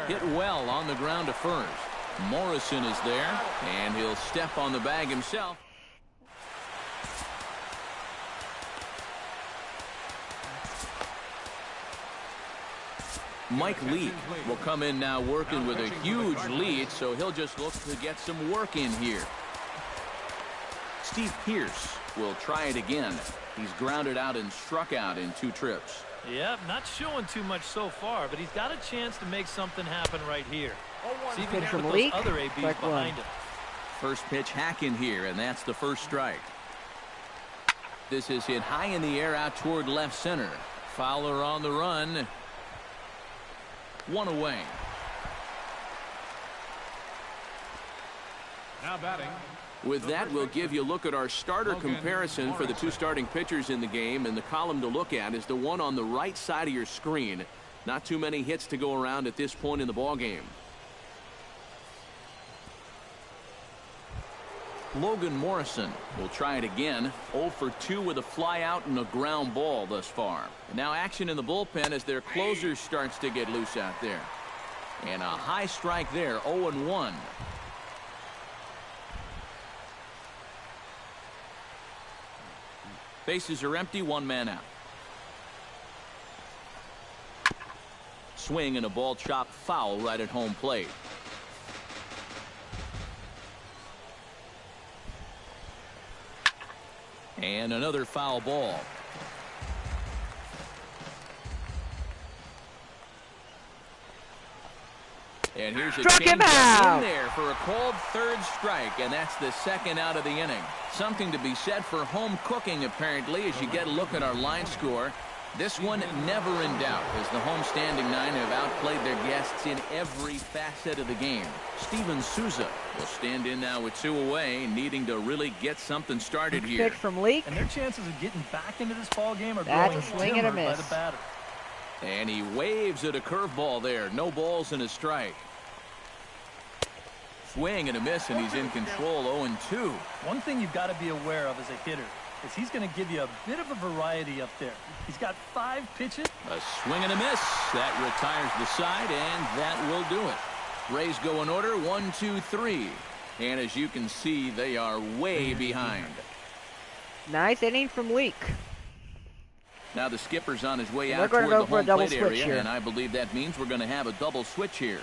Hit well on the ground to first. Morrison is there, and he'll step on the bag himself. Mike Leake will come in now working with a huge lead, so he'll just look to get some work in here. Steve Pearce will try it again. He's grounded out and struck out in 2 trips. Yep, not showing too much so far, but he's got a chance to make something happen right here. See if he can put those other ABs behind him. First pitch hack in here, and that's the first strike. This is hit high in the air out toward left center. Fowler on the run. 1 away. Now batting. With that, we'll give you a look at our starter comparison for the 2 starting pitchers in the game, and the column to look at is the one on the right side of your screen. Not too many hits to go around at this point in the ball game. Logan Morrison will try it again. 0 for 2 with a fly out and a ground ball thus far. And now action in the bullpen as their closer starts to get loose out there. And a high strike there, 0-1. Bases are empty, 1 man out. Swing and a ball chopped foul right at home plate. And another foul ball. And here's a Struck him changeup out. in there for a called third strike, and that's the second out of the inning. Something to be said for home cooking, apparently, as you get a look at our line score. This one never in doubt, as the home standing 9 have outplayed their guests in every facet of the game. Steven Souza will stand in now with 2 away, needing to really get something started here. Pitch from Leake. And their chances of getting back into this ball game are That's growing a swing and a dimmer by miss. the batter. And he waves at a curveball there. No balls and a strike. Swing and a miss, and he's in control, 0-2. One thing you've got to be aware of as a hitter is he's going to give you a bit of a variety up there. He's got 5 pitches. A swing and a miss. That retires the side, and that will do it. Rays go in order, 1, 2, 3. And as you can see, they are way behind. Nice inning from Leake. Now the skipper's on his way They're out gonna toward go the for a home double plate switch area, here. and I believe that means we're going to have a double switch here.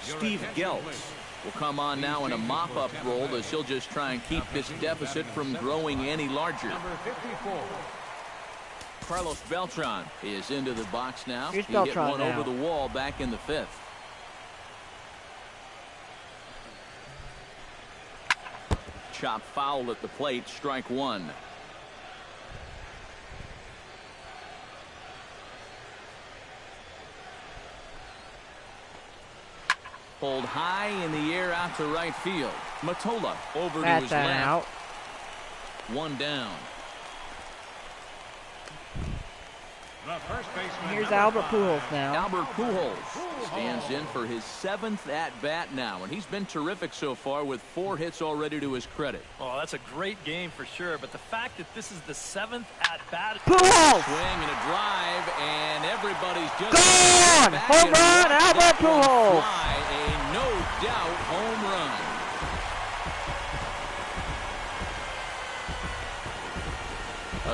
Steve Geltz will come on now in a mop-up role, as he'll just try and keep this deficit from growing any larger. Number 54. Carlos Beltran is into the box now. Here's He hit Beltran one now. over the wall back in the 5th. Chop foul at the plate, strike 1. Pulled high in the air out to right field. Matola over to That's his an left. out. 1 down. The first baseman. Here's number Albert 5. Pujols now. Albert Pujols stands in for his 7th at-bat now, and he's been terrific so far with 4 hits already to his credit. Oh, that's a great game for sure, but the fact that this is the 7th at-bat. Pujols! Swing and a drive, and everybody's just Gone! back Home and run, watch Albert that one Pujols! fly. A no-doubt home run.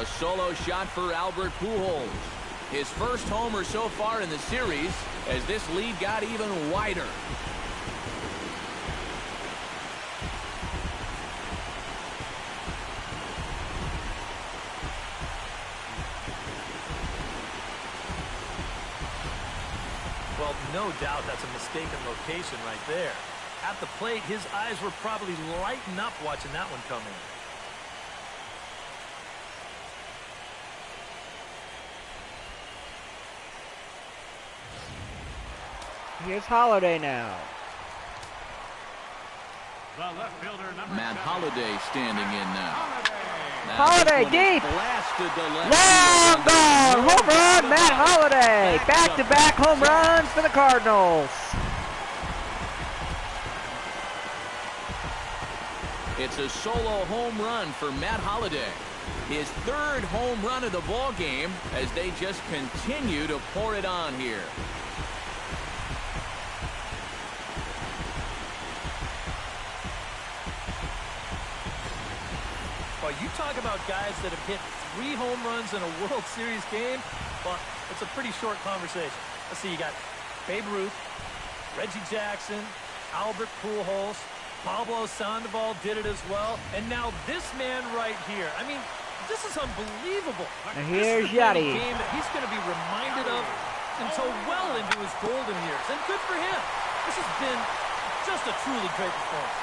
A solo shot for Albert Pujols. His first homer so far in the series, as this lead got even wider. Well, no doubt that's a mistaken location right there. At the plate, his eyes were probably lighting up watching that one come in. Here's Holiday now. The left fielder, number Matt 7. Holliday standing in now. Now Holiday this one is deep. blasted to left Long field. gone! Home run, Matt Holiday! Back-to-back home runs for the Cardinals. It's a solo home run for Matt Holliday. His 3rd home run of the ball game, as they just continue to pour it on here. Well, you talk about guys that have hit 3 home runs in a World Series game. Well, it's a pretty short conversation. Let's see, you got Babe Ruth, Reggie Jackson, Albert Pujols, Pablo Sandoval did it as well, and now this man right here. I mean, this is unbelievable. And This here's is the kind of Yachty. game that he's going to be reminded of until well into his golden years, and good for him. This has been just a truly great performance.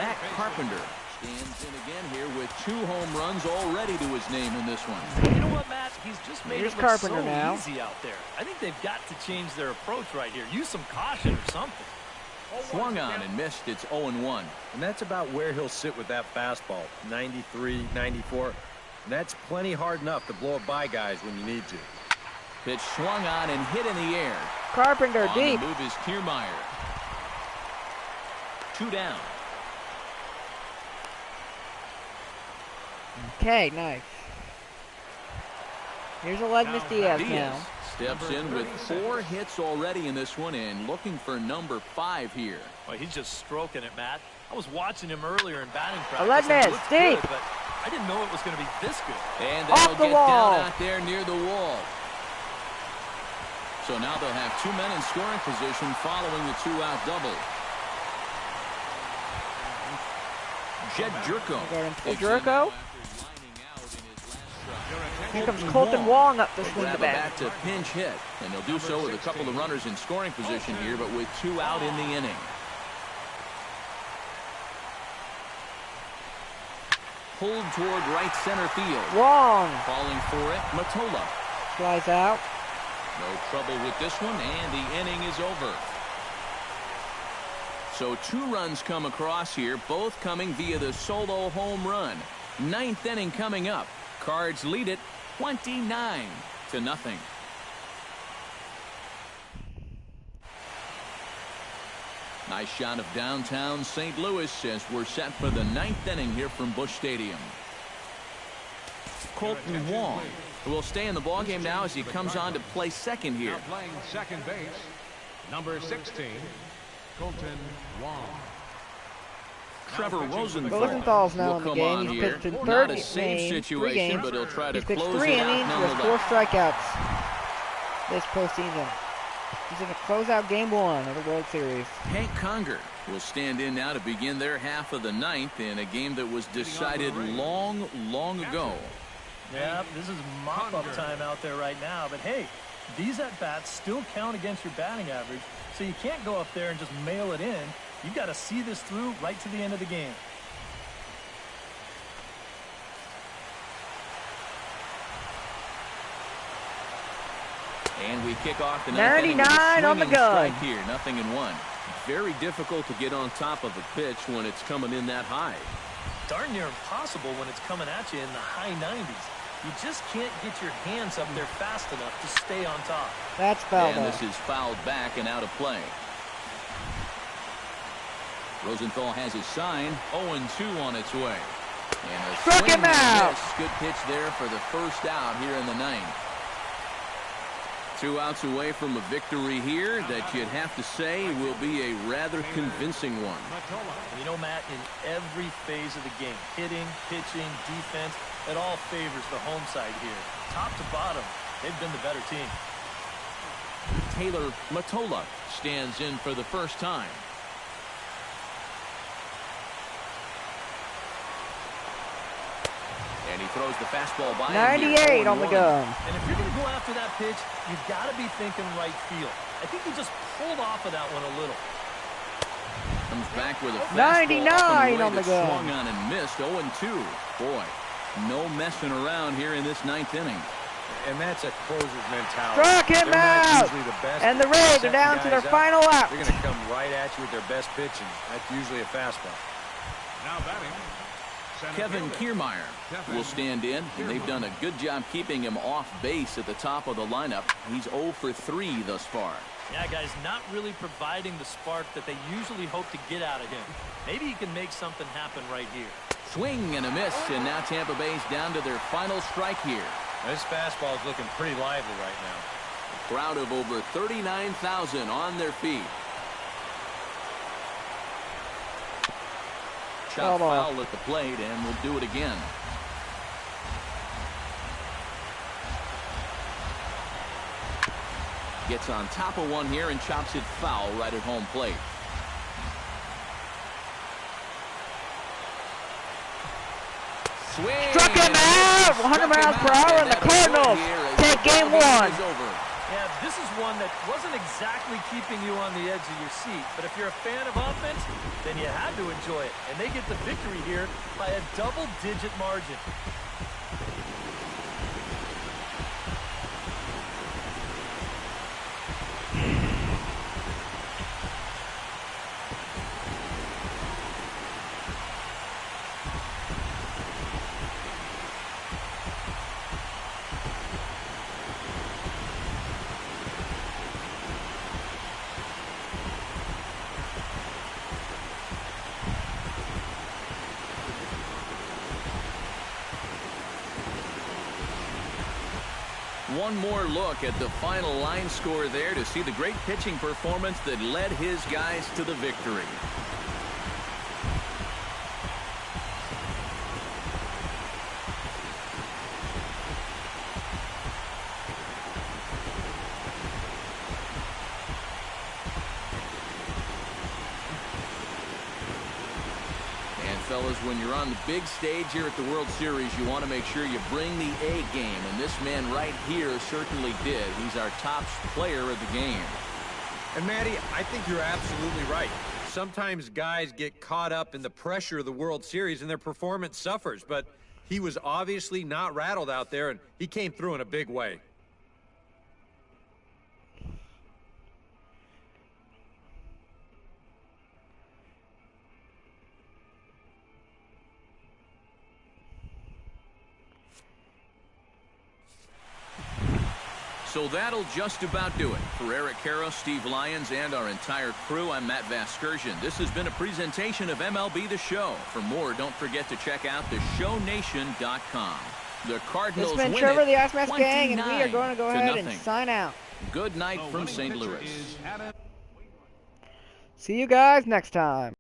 Matt Carpenter stands in again here with 2 home runs already to his name in this one. You know what, Matt? He's just made Here's it look Carpenter so now. easy out there. I think they've got to change their approach right here. Use some caution or something. Swung on and missed. It's 0-1. And that's about where he'll sit with that fastball, 93, 94. And that's plenty hard enough to blow it by guys when you need to. Pitch swung on and hit in the air. Carpenter On deep. the move is Kiermaier. 2 down. Okay, nice. Here's Aledmus Diaz now. Steps in with 4 hits already in this one and looking for number 5 here. Well, he's just stroking it, Matt. I was watching him earlier in batting practice. Aledmus, deep. Good, but I didn't know it was going to be this good. And Off that'll the get wall. down out there near the wall. So now they'll have 2 men in scoring position following the 2-out double. Jed Jerko. Jerko. Here comes Colton Wong up to swing the bat. Back to pinch hit, and they'll do so with a couple of runners in scoring position here, but with 2 out in the inning. Pulled toward right center field. Wong. Falling for it, Matola. Flies out. No trouble with this one, and the inning is over. So 2 runs come across here, both coming via the solo home run. 9th inning coming up. Cards lead it 29-0. Nice shot of downtown St. Louis as we're set for the 9th inning here from Busch Stadium. Colton Wong will stay in the ballgame now as he comes on to play second here. Now playing second base, number 16, Colton Wong. Trevor Rosenthal's now will in the come game. on He's here. pitched in Not 30 a safe games, 3 situation, games. but he'll try to He's pitched close 3 it out innings with 4 nonetheless. strikeouts this postseason. He's going to close out game 1 of the World Series. Hank Conger will stand in now to begin their half of the 9th in a game that was decided long ago. Yeah, this is mop-up time out there right now. But, hey, these at-bats still count against your batting average, so you can't go up there and just mail it in. You've got to see this through right to the end of the game. And we kick off the 99 on the gun. Strike here, 0-1. Very difficult to get on top of a pitch when it's coming in that high. Darn near impossible when it's coming at you in the high 90s. You just can't get your hands up there fast enough to stay on top. That's fouled And off. this is fouled back and out of play. Rosenthal has his sign. 0-2 on its way. And a Struck him swing and a out. miss. Good pitch there for the first out here in the 9th. 2 outs away from a victory here that you'd have to say will be a rather convincing one. And you know, Matt, in every phase of the game, hitting, pitching, defense, it all favors the home side here. Top to bottom, they've been the better team. Taylor Matola stands in for the first time. And he throws the fastball by him here, 98 on the 0-1. gun. And if you're going to go after that pitch, you've got to be thinking right field. I think he just pulled off of that one a little. Comes back with a fastball 99 up on the that gun. swung on and missed. 0-2. Boy, no messing around here in this 9th inning. And that's a closer's mentality. Struck him They're not out. usually the best And the at Rays are setting down to their guys up. final out. They're going to come right at you with their best pitch, and that's usually a fastball. Now batting, center Kevin fielder, Kiermaier will stand in, and they've done a good job keeping him off base at the top of the lineup. He's 0 for 3 thus far. Yeah, guys, not really providing the spark that they usually hope to get out of him. Maybe he can make something happen right here. Swing and a miss, and now Tampa Bay's down to their final strike here. This fastball is looking pretty lively right now. A crowd of over 39,000 on their feet. Shot foul at the plate, and we'll do it again. Gets on top of one here and chops it foul right at home plate. Swing. Struck him out. 100 miles per hour, and the Cardinals take game 1. Yeah, this is one that wasn't exactly keeping you on the edge of your seat. But if you're a fan of offense, then you had to enjoy it. And they get the victory here by a double-digit margin. one more look at the final line score there to see the great pitching performance that led his guys to the victory. Fellas, when you're on the big stage here at the World Series, you want to make sure you bring the A game, and this man right here certainly did. He's our top player of the game. And Matty, I think you're absolutely right. Sometimes guys get caught up in the pressure of the World Series and their performance suffers, but he was obviously not rattled out there, and he came through in a big way. So that'll just about do it. For Eric Karros, Steve Lyons, and our entire crew, I'm Matt Vasgersian. This has been a presentation of MLB The Show. For more, don't forget to check out theshownation.com. The Cardinals win it. This has been Trevor, the Ice Mask Gang, and we are going to go ahead and sign out. Good night from St. Louis. See you guys next time.